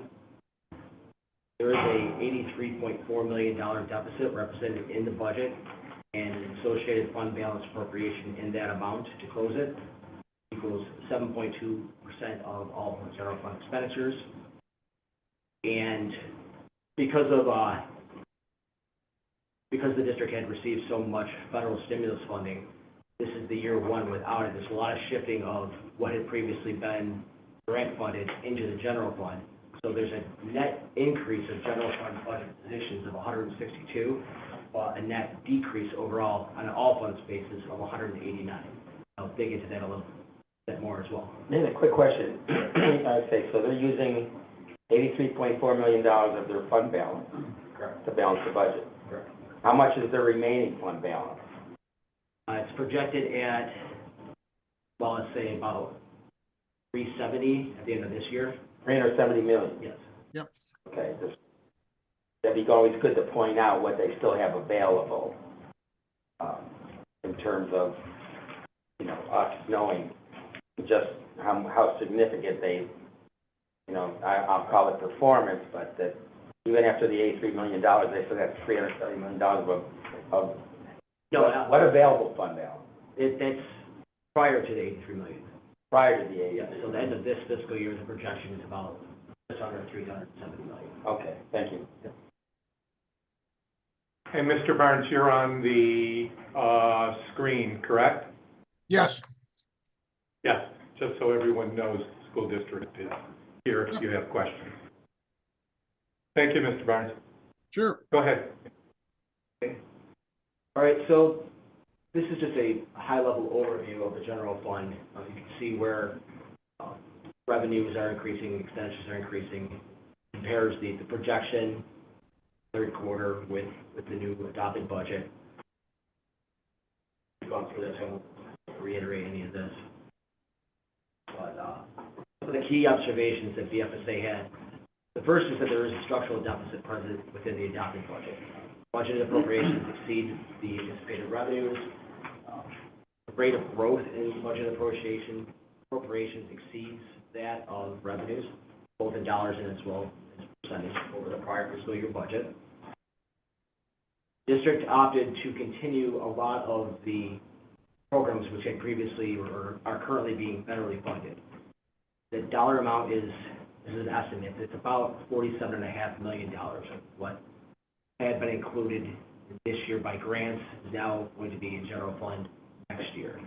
There is a $83.4 million deficit represented in the budget, and an associated fund balance appropriation in that amount to close it equals 7.2% of all general fund expenditures. And because the district had received so much federal stimulus funding, this is the year one without it. There's a lot of shifting of what had previously been grant funded into the general fund. So there's a net increase of general fund budget positions of 162, but a net decrease overall on an all funds basis of 189. I'll dig into that a little bit more as well. Then a quick question. Okay, so they're using $83.4 million of their fund balance. Correct. To balance the budget. Correct. How much is their remaining fund balance? It's projected at, well, let's say about 370 at the end of this year. 370 million? Yes. Yep. Okay, that'd be always good to point out what they still have available, in terms of, us knowing just how significant they, I'll call it performance, but that even after the $83 million, they still have $370 million of what available fund balance? That's prior to the 83 million. Prior to the 83 Yeah, so the end of this fiscal year, the projection is about just under 370 million. Okay, thank you. And Mr. Barnes, you're on the screen, correct? Yes. Yes, just so everyone knows the school district is here if you have questions. Thank you, Mr. Barnes. Sure. Go ahead. Okay. All right, so this is just a high-level overview of the general fund. You can see where revenues are increasing, expenditures are increasing. Compares the projection third quarter with the new adopted budget. I've gone through this, I won't reiterate any of this. But some of the key observations that BFSA had, the first is that there is a structural deficit present within the adopted budget. Budgeted appropriations exceed the anticipated revenues. The rate of growth in budget appropriations exceeds that of revenues, both in dollars and as well as percentage over the prior fiscal year budget. District opted to continue a lot of the programs which had previously or are currently being federally funded. The dollar amount is an estimate. It's about $47.5 million of what had been included this year by grants is now going to be in general fund next year.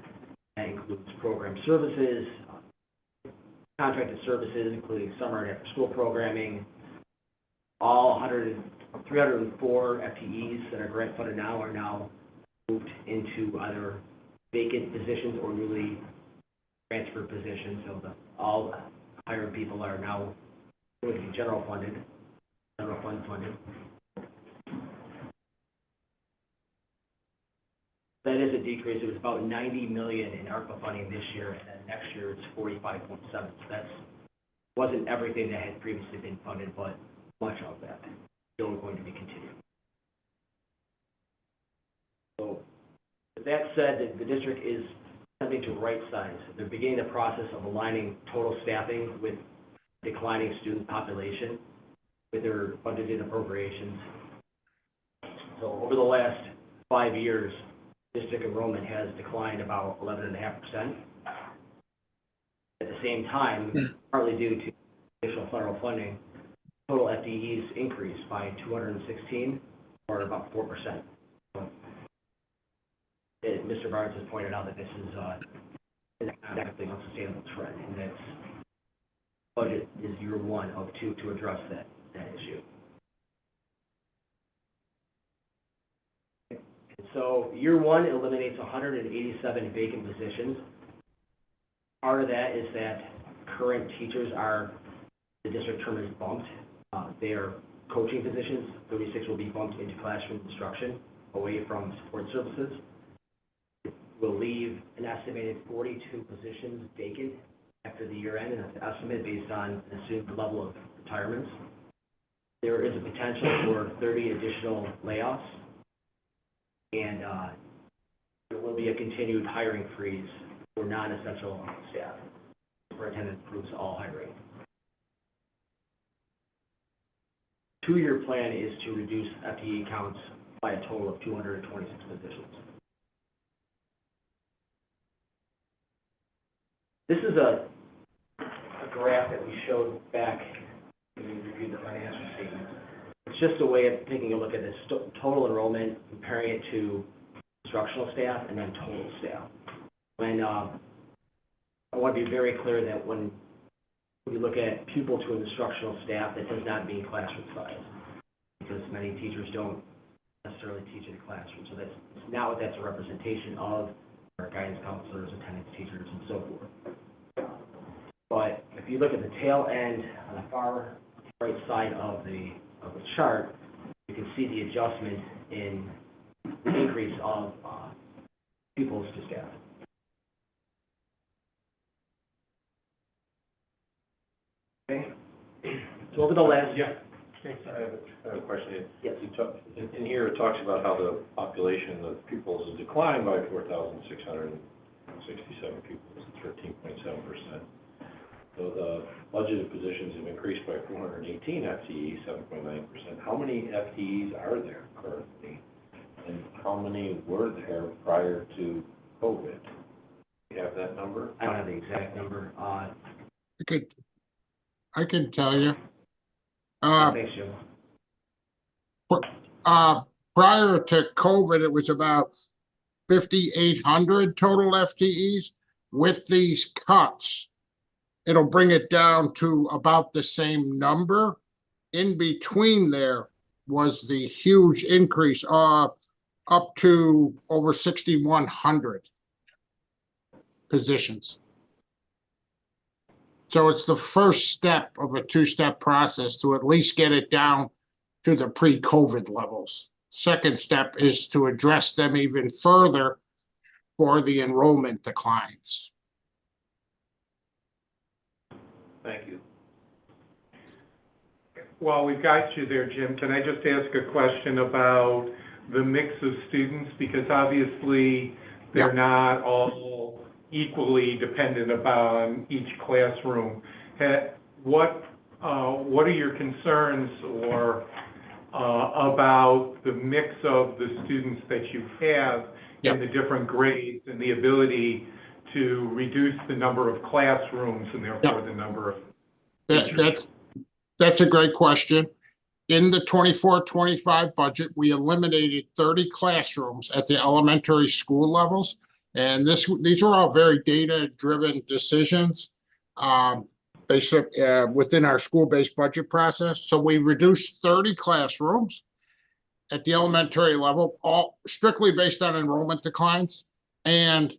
That includes program services, contracted services, including summer and after-school programming. All 304 FTEs that are grant funded now are now moved into either vacant positions or newly transferred positions. So all hired people are now going to be general fund funded. That is a decrease. It was about 90 million in ARPA funding this year, and then next year it's 45.7. So that's wasn't everything that had previously been funded, but much of that still going to be continued. So with that said, the district is attempting to right size. They're beginning the process of aligning total staffing with declining student population with their budgeted appropriations. So over the last 5 years, district enrollment has declined about 11.5%. At the same time, partly due to additional federal funding, total FTEs increased by 216, or about 4%. So, Mr. Barnes has pointed out that this is an economically unsustainable trend, and that budget is year one of two to address that issue. So year one eliminates 187 vacant positions. Part of that is that current teachers are, the district term is bumped. They are coaching positions. 36 will be bumped into classroom instruction away from support services. Will leave an estimated 42 positions vacant after the year end, and that's an estimate based on an assumed level of retirements. There is a potential for 30 additional layoffs. And there will be a continued hiring freeze for non-essential staff. The superintendent approves all hiring. 2-year plan is to reduce FTE counts by a total of 226 positions. This is a graph that we showed back when we reviewed the financial statements. It's just a way of taking a look at this total enrollment, comparing it to instructional staff and then total staff. When I want to be very clear that when we look at pupil to instructional staff, that does not mean classroom size, because many teachers don't necessarily teach in a classroom. So that's not what that's a representation of, our guidance counselors, attendance teachers, and so forth. But if you look at the tail end on the far right side of the chart, you can see the adjustment in the increase of pupils to staff. Okay. So over the last I have a question. Yes. In here, it talks about how the population of pupils has declined by 4,667 pupils, 13.7%. So the budgeted positions have increased by 418 FTEs, 7.9%. How many FTEs are there currently, and how many were there prior to COVID? Do you have that number? I don't have the exact number. I can tell you. Thanks, Jim. Prior to COVID, it was about 5,800 total FTEs. With these cuts, it'll bring it down to about the same number. In between there was the huge increase up to over 6,100 positions. So it's the first step of a two-step process to at least get it down to the pre-COVID levels. Second step is to address them even further for the enrollment declines. Thank you. While we've got you there, Jim, can I just ask a question about the mix of students? Because obviously they're not all equally dependent upon each classroom. What are your concerns or about the mix of the students that you have in the different grades and the ability to reduce the number of classrooms and therefore the number of teachers? That's a great question. In the 24-25 budget, we eliminated 30 classrooms at the elementary school levels. And these were all very data-driven decisions within our school-based budget process. So we reduced 30 classrooms at the elementary level, all strictly based on enrollment declines. And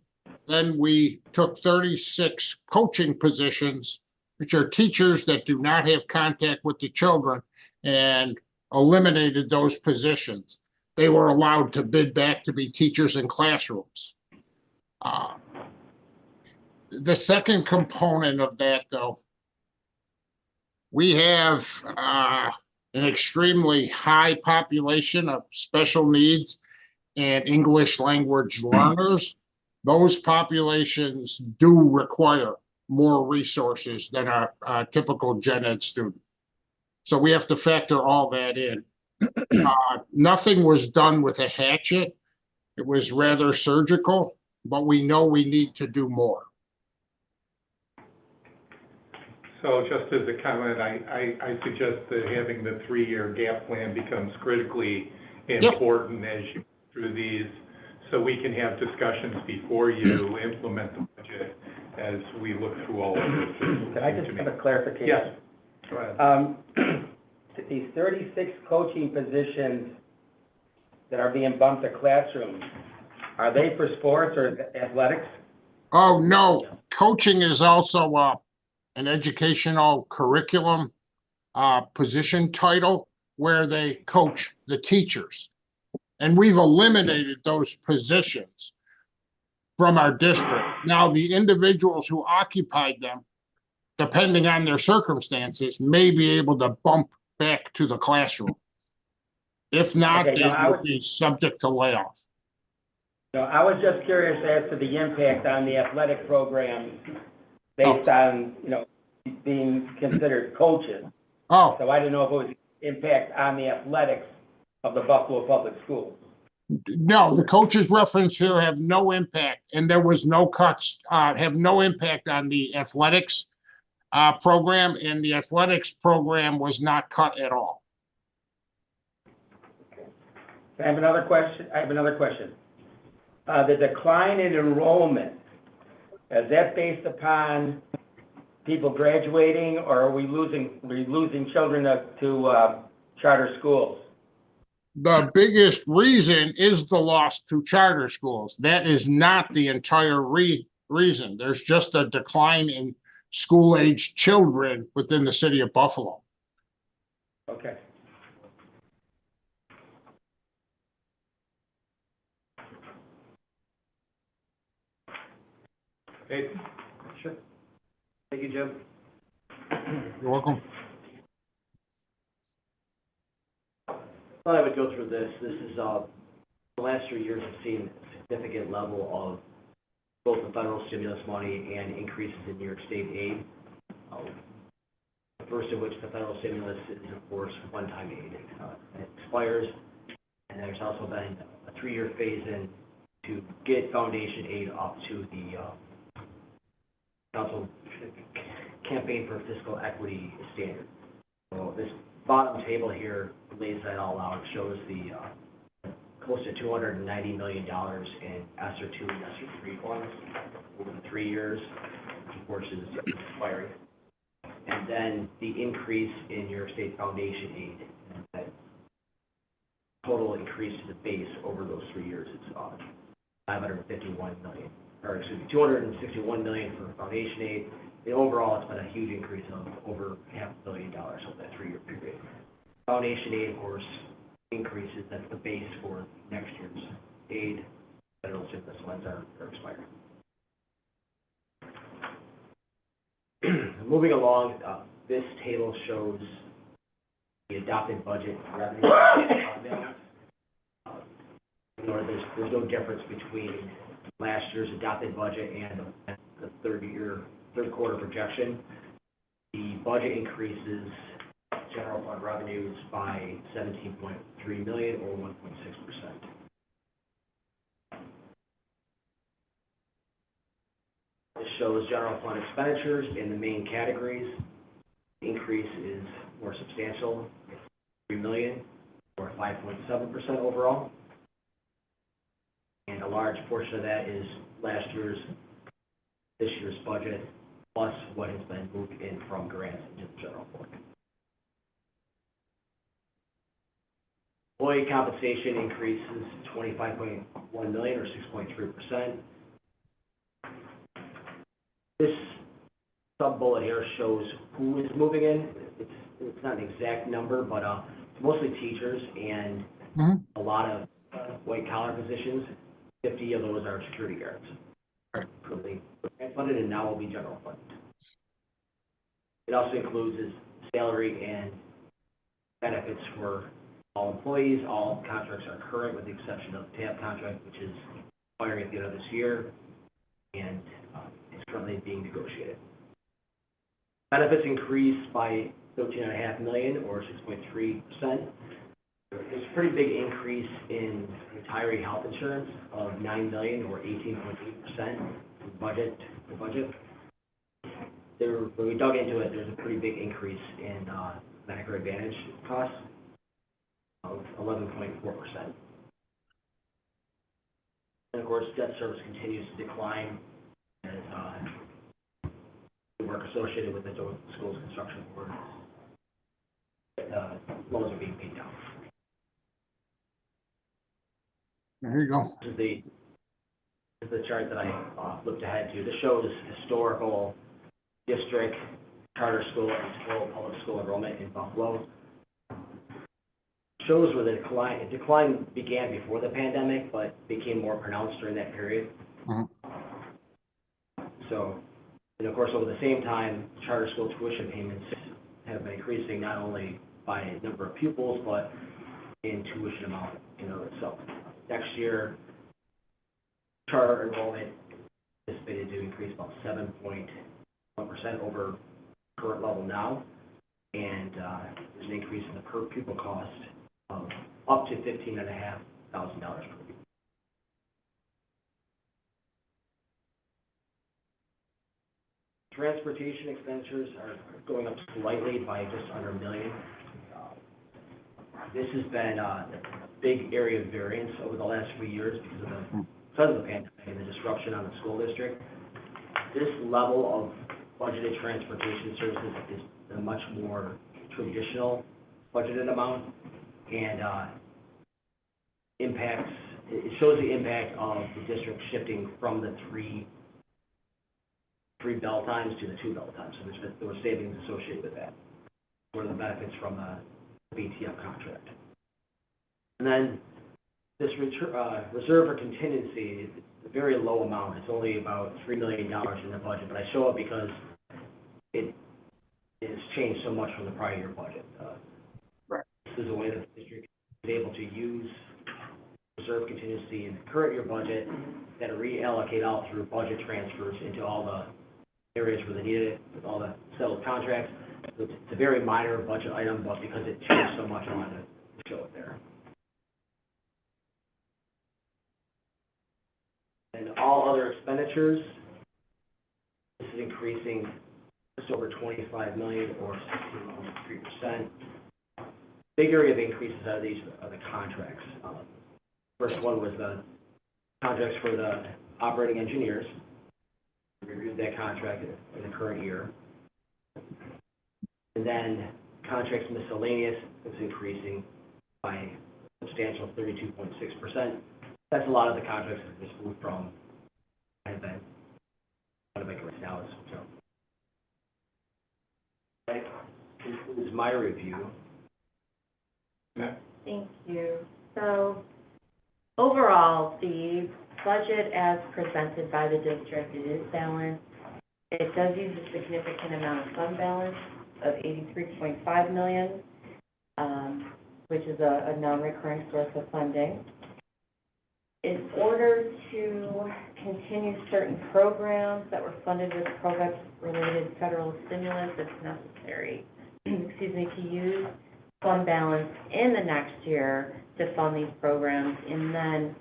then we took 36 coaching positions, which are teachers that do not have contact with the children, and eliminated those positions. They were allowed to bid back to be teachers in classrooms. The second component of that, though, we have an extremely high population of special needs and English language learners. Those populations do require more resources than a typical gen ed student. So we have to factor all that in. Nothing was done with a hatchet. It was rather surgical, but we know we need to do more. So just as a comment, I suggest that having the 3-year gap plan becomes critically important as you go through these, so we can have discussions before you implement the budget as we look through all of this. Can I just have a clarification? Yes, go ahead. These 36 coaching positions that are being bumped to classrooms, are they for sports or athletics? Oh, no. Coaching is also an educational curriculum position title where they coach the teachers. And we've eliminated those positions from our district. Now, the individuals who occupied them, depending on their circumstances, may be able to bump back to the classroom. If not, Okay, they would be subject to layoff. No, I was just curious as to the impact on the athletic program based on, being considered coaches. Oh. So I didn't know if it was impact on the athletics of the Buffalo Public Schools. No, the coaches referenced here have no impact, and there was no cuts, have no impact on the athletics program, and the athletics program was not cut at all. I have another question. The decline in enrollment, is that based upon people graduating, or are we losing children to charter schools? The biggest reason is the loss to charter schools. That is not the entire reason. There's just a decline in school-age children within the city of Buffalo. Okay. Hey, Sure. Thank you, Jim. You're welcome. Thought I would go through this. This is, the last 3 years have seen a significant level of both the federal stimulus money and increases in New York State aid. The first of which, the federal stimulus, is of course one-time aid. It expires, and there's also been a 3-year phase-in to get foundation aid up to the Council Campaign for Fiscal Equity standard. So this bottom table here lays that all out. It shows the close to $290 million in ESSER 2 and ESSER 3 funds over the 3 years, which of course is expiring. And then the increase in your state foundation aid, that total increase to the base over those 3 years is $551 million, or excuse me, $261 million for foundation aid. And overall, it's been a huge increase of over $500 million over that 3-year period. Foundation aid, of course, increases. That's the base for next year's aid. Federal stimulus funds are expiring. Moving along, this table shows the adopted budget revenue. There's no difference between last year's adopted budget and the third quarter projection. The budget increases general fund revenues by $17.3 million or 1.6%. This shows general fund expenditures in the main categories. The increase is more substantial, $3 million or 5.7% overall. And a large portion of that is this year's budget plus what has been moved in from grants into the general fund. Employee compensation increases 25.1 million or 6.3%. This sub-bullet here shows who is moving in. It's not an exact number, but it's mostly teachers and a lot of white-collar positions. 50 of those are security guards. Currently funded and now will be general funded. It also includes his salary and benefits for all employees. All contracts are current with the exception of the TAP contract, which is expiring at the end of this year and is currently being negotiated. Benefits increased by $13.5 million or 6.3%. There's a pretty big increase in retiree health insurance of $9 million or 18.8% the budget. When we dug into it, there's a pretty big increase in Medicare Advantage costs of 11.4%. And of course, debt service continues to decline as the work associated with the school's construction board loans are being paid down. There you go. This is the chart that I flipped ahead to. This shows historical district, charter school, and total public school enrollment in Buffalo. Shows where the decline began before the pandemic, but became more pronounced during that period. So, and of course, over the same time, charter school tuition payments have been increasing not only by number of pupils, but in tuition amount in and of itself. Next year, charter enrollment is anticipated to increase about 7.1% over current level now, and there's an increase in the per pupil cost of up to $15,500 per pupil. Transportation expenditures are going up slightly by just under $1 million. This has been a big area of variance over the last few years because of the pandemic and the disruption on the school district. This level of budgeted transportation services is a much more traditional budgeted amount, and it shows the impact of the district shifting from the three bell times to the 2 bell times. So there were savings associated with that, or the benefits from the BTF contract. And then this reserve for contingency is a very low amount. It's only about $3 million in the budget, but I show it because it has changed so much from the prior year budget. This is a way that the district is able to use reserve contingency in the current year budget, then reallocate out through budget transfers into all the areas where they need it, with all the settled contracts. It's a very minor budget item, but because it changed so much, I wanted to show it there. And all other expenditures, this is increasing just over $25 million or 16.3%. Big area of increases out of these are the contracts. First one was the contracts for the operating engineers. We reviewed that contract in the current year. And then contracts miscellaneous is increasing by a substantial 32.6%. That's a lot of the contracts that just moved from and then what I make right now is so. That concludes my review. Thank you. So overall, the budget as presented by the district, it is balanced. It does use a significant amount of fund balance of $83.5 million, which is a non-recurring source of funding. In order to continue certain programs that were funded with COVID-related federal stimulus, it's necessary, to use fund balance in the next year to fund these programs. And then,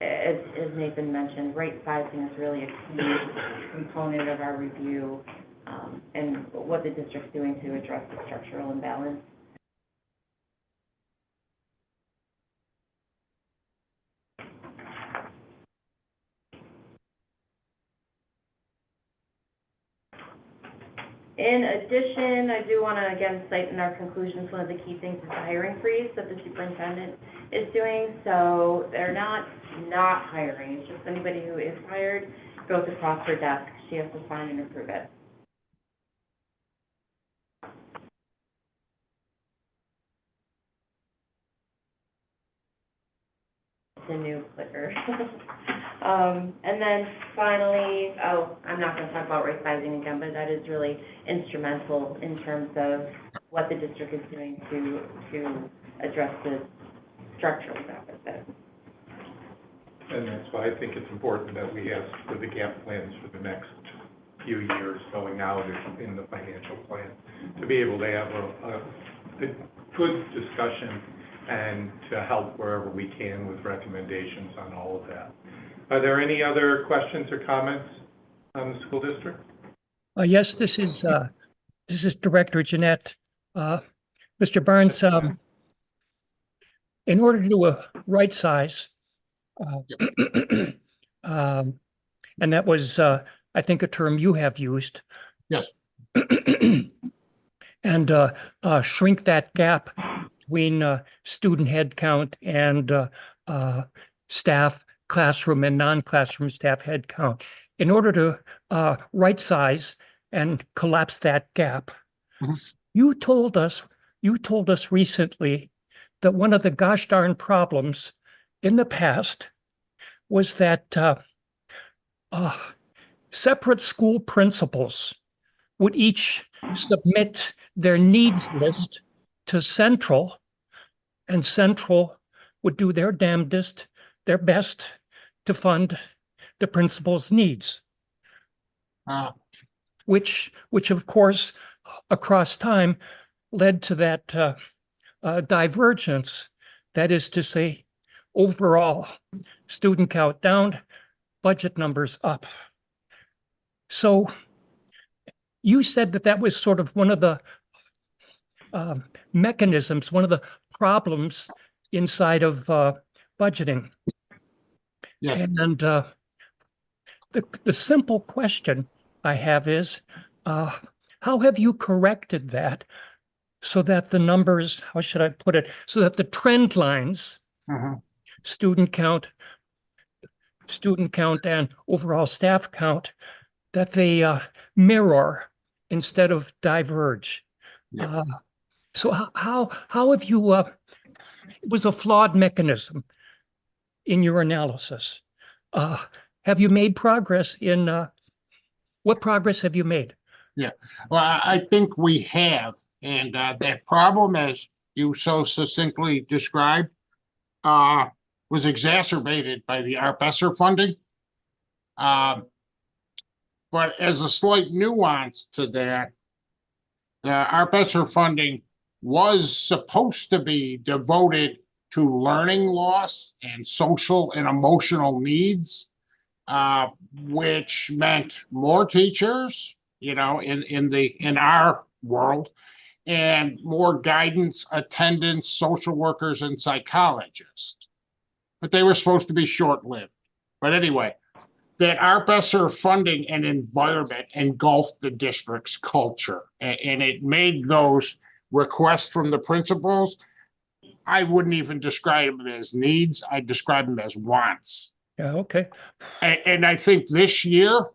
as Nathan mentioned, rate sizing is really a key component of our review and what the district's doing to address the structural imbalance. In addition, I do want to again cite in our conclusions, one of the key things is the hiring freeze that the superintendent is doing. So they're not hiring, it's just anybody who is hired goes across her desk. She has to sign and approve it. The new clicker. And then finally, I'm not going to talk about right sizing again, but that is really instrumental in terms of what the district is doing to address the structural deficit. And that's why I think it's important that we have the gap plans for the next few years going out in the financial plan, to be able to have a good discussion and to help wherever we can with recommendations on all of that. Are there any other questions or comments on the school district? Yes, this is Director Jeanette. Mr. Barnes, in order to do a right size, and that was, I think, a term you have used. Yes. And shrink that gap between student head count and staff, classroom and non-classroom staff head count. In order to right size and collapse that gap, you told us recently that one of the gosh darn problems in the past was that separate school principals would each submit their needs list to Central, and Central would do their damnedest, their best to fund the principal's needs. Which of course, across time, led to that divergence. That is to say, overall, student count down, budget numbers up. So you said that was sort of one of the mechanisms, one of the problems inside of budgeting. Yes. And the simple question I have is, how have you corrected that so that the numbers, how should I put it, so that the trend lines, student count and overall staff count, that they mirror instead of diverge? Yeah. So how have you, it was a flawed mechanism in your analysis. Have you made progress in, what progress have you made? Yeah, well, I think we have. And that problem, as you so succinctly described, was exacerbated by the ARP-ESSER funding. But as a slight nuance to that, the ARP-ESSER funding was supposed to be devoted to learning loss and social and emotional needs, which meant more teachers, in our world, and more guidance, attendance, social workers, and psychologists. But they were supposed to be short-lived. But anyway, that ARP-ESSER funding and environment engulfed the district's culture, and it made those requests from the principals, I wouldn't even describe them as needs, I'd describe them as wants. Yeah, okay. And I think this year,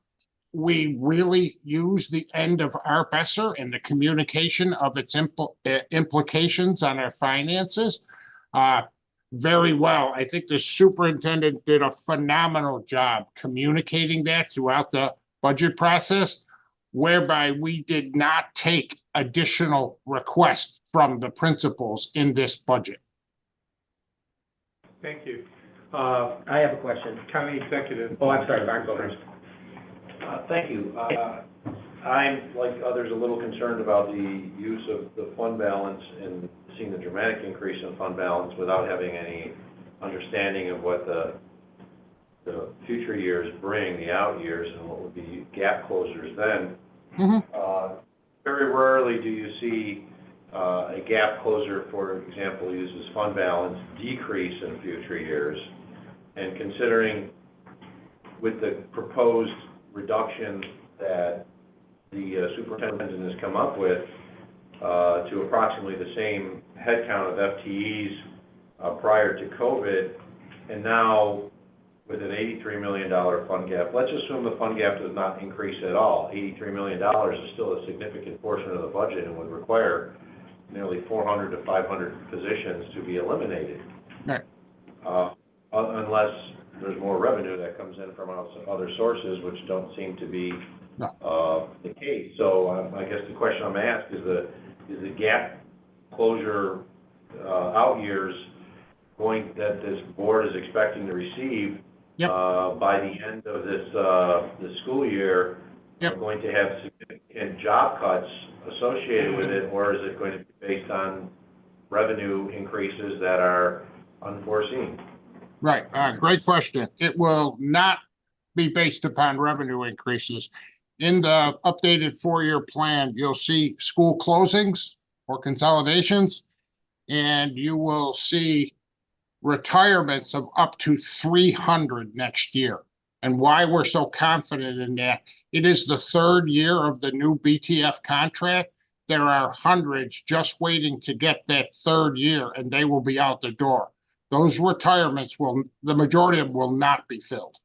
we really use the end of ARP-ESSER and the communication of its implications on our finances very well. I think the superintendent did a phenomenal job communicating that throughout the budget process, whereby we did not take additional requests from the principals in this budget. Thank you. I have a question. County Executive. Oh, I'm sorry, Mark, go first. Thank you. I'm, like others, a little concerned about the use of the fund balance and seeing the dramatic increase in fund balance without having any understanding of what the future years bring, the out years, and what would be gap closers then. Very rarely do you see a gap closer, for example, uses fund balance decrease in future years. And considering with the proposed reduction that the superintendent has come up with, to approximately the same headcount of FTEs prior to COVID, and now with an $83 million fund gap. Let's assume the fund gap does not increase at all. $83 million is still a significant portion of the budget and would require nearly 400 to 500 positions to be eliminated. Right. Unless there's more revenue that comes in from other sources, which don't seem to be the case. So I guess the question I'm asked is the gap closure out years that this board is expecting to receive by the end of this school year going to have significant job cuts associated with it, or is it going to be based on revenue increases that are unforeseen? Right, great question. It will not be based upon revenue increases. In the updated four-year plan, you'll see school closings or consolidations, and you will see retirements of up to 300 next year. And why we're so confident in that, it is the third year of the new BTF contract. There are hundreds just waiting to get that third year, and they will be out the door. Those retirements the majority of them will not be filled.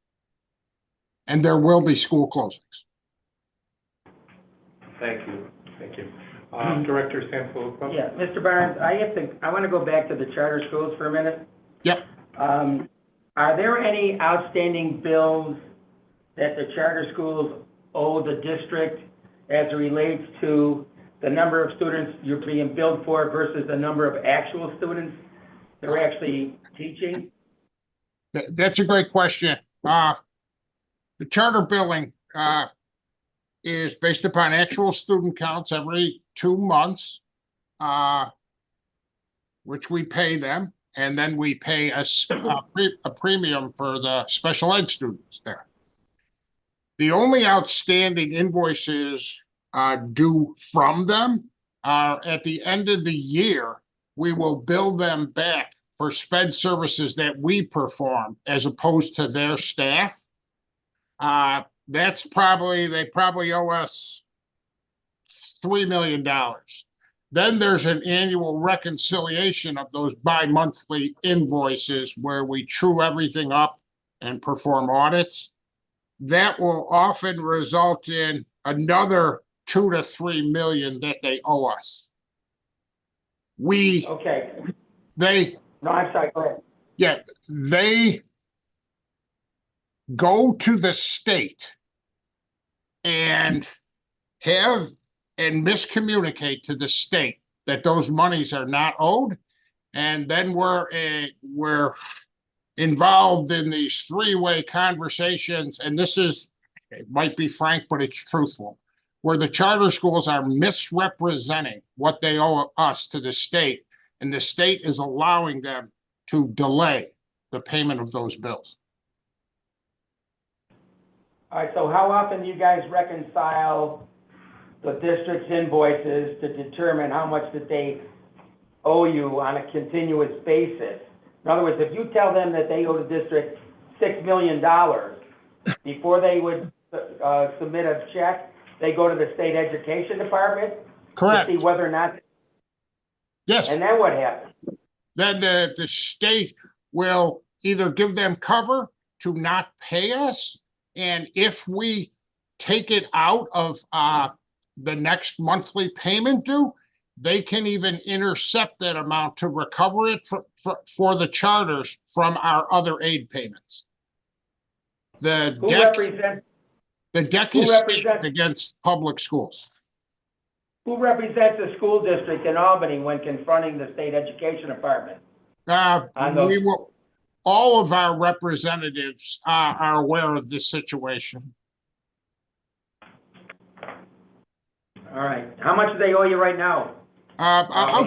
And there will be school closings. Thank you. Thank you. Director Sanfilippo? Yeah, Mr. Barnes, I want to go back to the charter schools for a minute. Yep. Are there any outstanding bills that the charter schools owe the district as it relates to the number of students you're being billed for versus the number of actual students they're actually teaching? That's a great question. The charter billing is based upon actual student counts every 2 months, which we pay them, and then we pay a premium for the special ed students there. The only outstanding invoices due from them are at the end of the year. We will bill them back for sped services that we perform as opposed to their staff. They probably owe us $3 million. Then there's an annual reconciliation of those bi-monthly invoices where we true everything up and perform audits. That will often result in another $2 to $3 million that they owe us. Okay. No, I'm sorry, go ahead. Yeah, they go to the state and miscommunicate to the state that those monies are not owed. And then we're involved in these three-way conversations. And it might be frank, but it's truthful, where the charter schools are misrepresenting what they owe us to the state. And the state is allowing them to delay the payment of those bills. All right, so how often do you guys reconcile the district's invoices to determine how much that they owe you on a continuous basis? In other words, if you tell them that they owe the district $6 million, before they would submit a check, they go to the state education department? Correct. To see whether or not. Yes. And then what happens? Then the state will either give them cover to not pay us, and if we take it out of the next monthly payment due, they can even intercept that amount to recover it for the charters from our other aid payments. The deck is staked against public schools. Who represents the school district in Albany when confronting the state education department? All of our representatives are aware of this situation. All right. How much do they owe you right now? I'll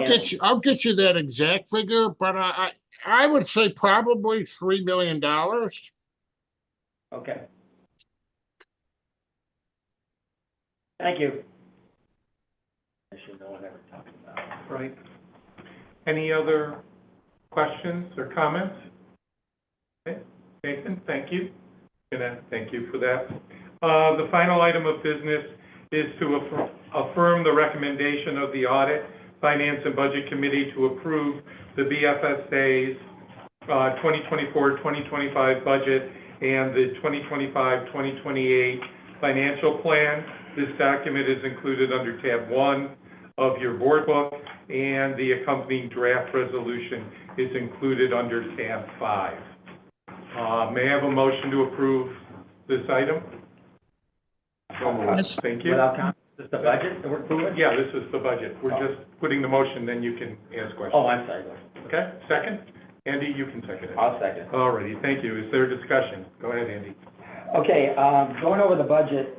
get you that exact figure, but I would say probably $3 million. Okay. Thank you. No one ever talked about. Right. Any other questions or comments? Okay. Nathan, thank you. Thank you for that. The final item of business is to affirm the recommendation of the Audit, Finance, and Budget Committee to approve the BFSA's 2024-2025 budget and the 2025-2028 financial plan. This document is included under tab 1 of your board book, and the accompanying draft resolution is included under tab 5. May I have a motion to approve this item? Yes. Thank you. Without comment, is this the budget that we're approving? Yeah, this is the budget. We're just putting the motion, then you can ask questions. Oh, I'm sorry. Okay, second? Andy, you can second it. I'll second. All righty, thank you. Is there discussion? Go ahead, Andy. Okay, going over the budget,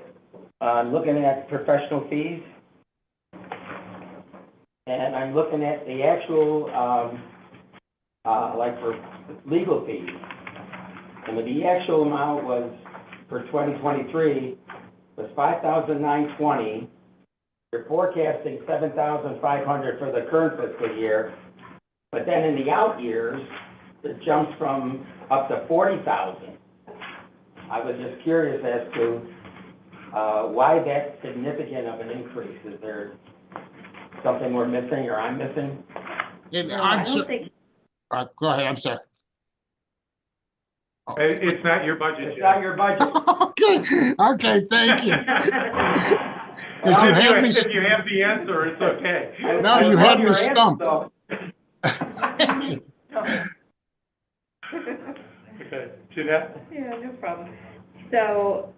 looking at professional fees. And I'm looking at the actual, like for legal fees. And the actual amount was, for 2023, was $5,920. You're forecasting $7,500 for the current fiscal year. But then in the out years, it jumps from up to $40,000. I was just curious as to why that significant of an increase. Is there something we're missing or I'm missing? I don't think, Go ahead, I'm sorry. It's not your budget It's yet. not your budget. Okay, thank you. Well, You had me, if you have the answer, it's okay. No, you had me stumped. Okay, Jeanette? yeah, no problem. So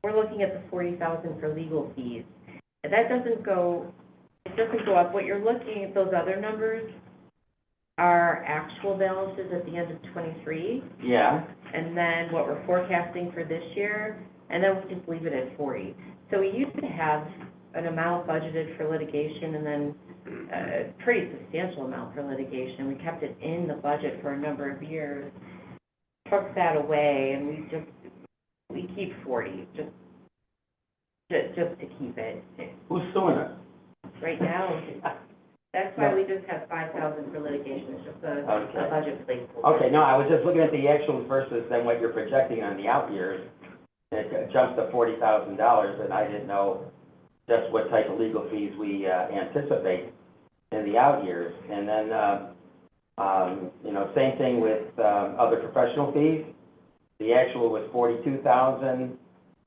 we're looking at the 40,000 for legal fees. That doesn't go, it doesn't go up. What you're looking at, those other numbers are actual balances at the end of 23. Yeah, And then what we're forecasting for this year, and then we just leave it at 40. So we used to have an amount budgeted for litigation and then a pretty substantial amount for litigation. We kept it in the budget for a number of years, took that away, and we keep 40, just to keep it. who's suing us? Right now, that's why we just have 5,000 for litigation, it's just a budget placeholder. Okay, no, I was just looking at the actuals versus then what you're projecting on the out years. It jumps to $40,000, and I didn't know just what type of legal fees we anticipate in the out years. And then, you know, same thing with other professional fees. The actual was $42,000.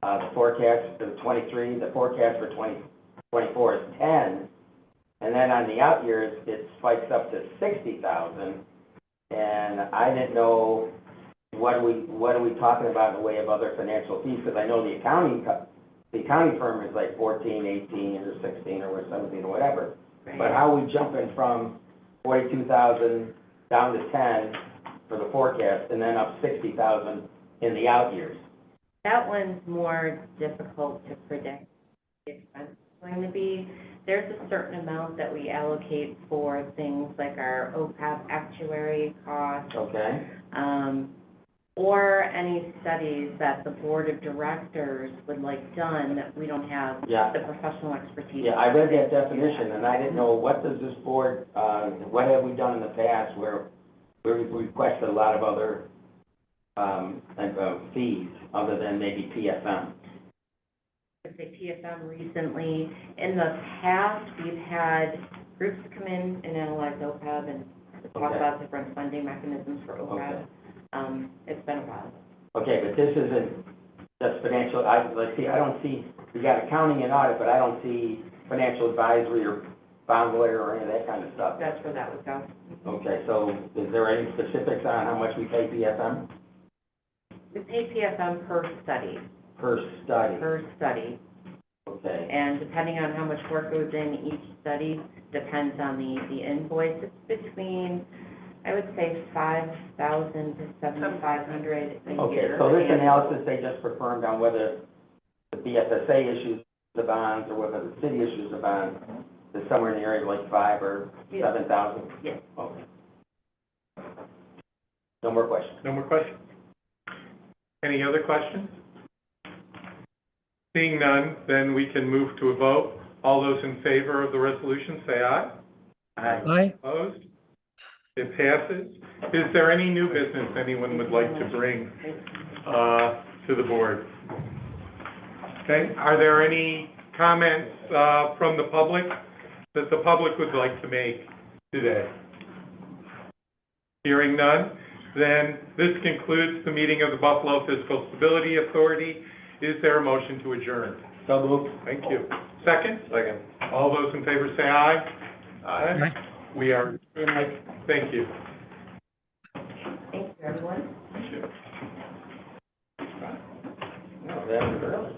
The forecast for 23, the forecast for 2024 is 10. And then on the out years, it spikes up to $60,000. And I didn't know what are we talking about in the way of other financial fees, because I know the accounting firm is like 14, 18, or 16, or 17, or whatever. Right. But how are we jumping from 42,000 down to 10 for the forecast, and then up 60,000 in the out years? That one's more difficult to predict the expense is going to be. There's a certain amount that we allocate for things like our OPEB actuary costs, Okay. or any studies that the board of directors would like done that we don't have Yeah. the professional expertise. Yeah, I read that definition, and I didn't know, what does this board, what have we done in the past where we've requested a lot of other fees other than maybe PFM? I would say PFM recently. In the past, we've had groups come in and analyze OPEB and talk Okay. about different funding mechanisms for OPEB. Okay. It's been a while. Okay, but this isn't just financial, I don't see, we got accounting and audit, but I don't see financial advisory or bond lawyer or any of that kind of stuff. That's where that would go. Okay, so is there any specifics on how much we pay PFM? We pay PFM per study, Per study? Okay, and depending on how much work goes in each study, depends on the invoice. It's between, I would say, 5,000 to 7,500 a okay, year. so this analysis they just confirmed on whether the BFSA issues the bonds or whether the city issues the bonds is somewhere in the area of like 5,000 or 7,000? Yes. Okay. No more questions. No more questions? Any other questions? Seeing none, then we can move to a vote. All those in favor of the resolution, say aye. Aye. Opposed? It passes. Is there any new business anyone would like to bring to the board? Okay, are there any comments from the public that the public would like to make today? Hearing none, then this concludes the meeting of the Buffalo Fiscal Stability Authority. Is there a motion to adjourn? So moved. Thank you. Second? Second. All those in favor say aye. Aye. We are, thank you. Thank you, everyone. Thank you. No, that was early.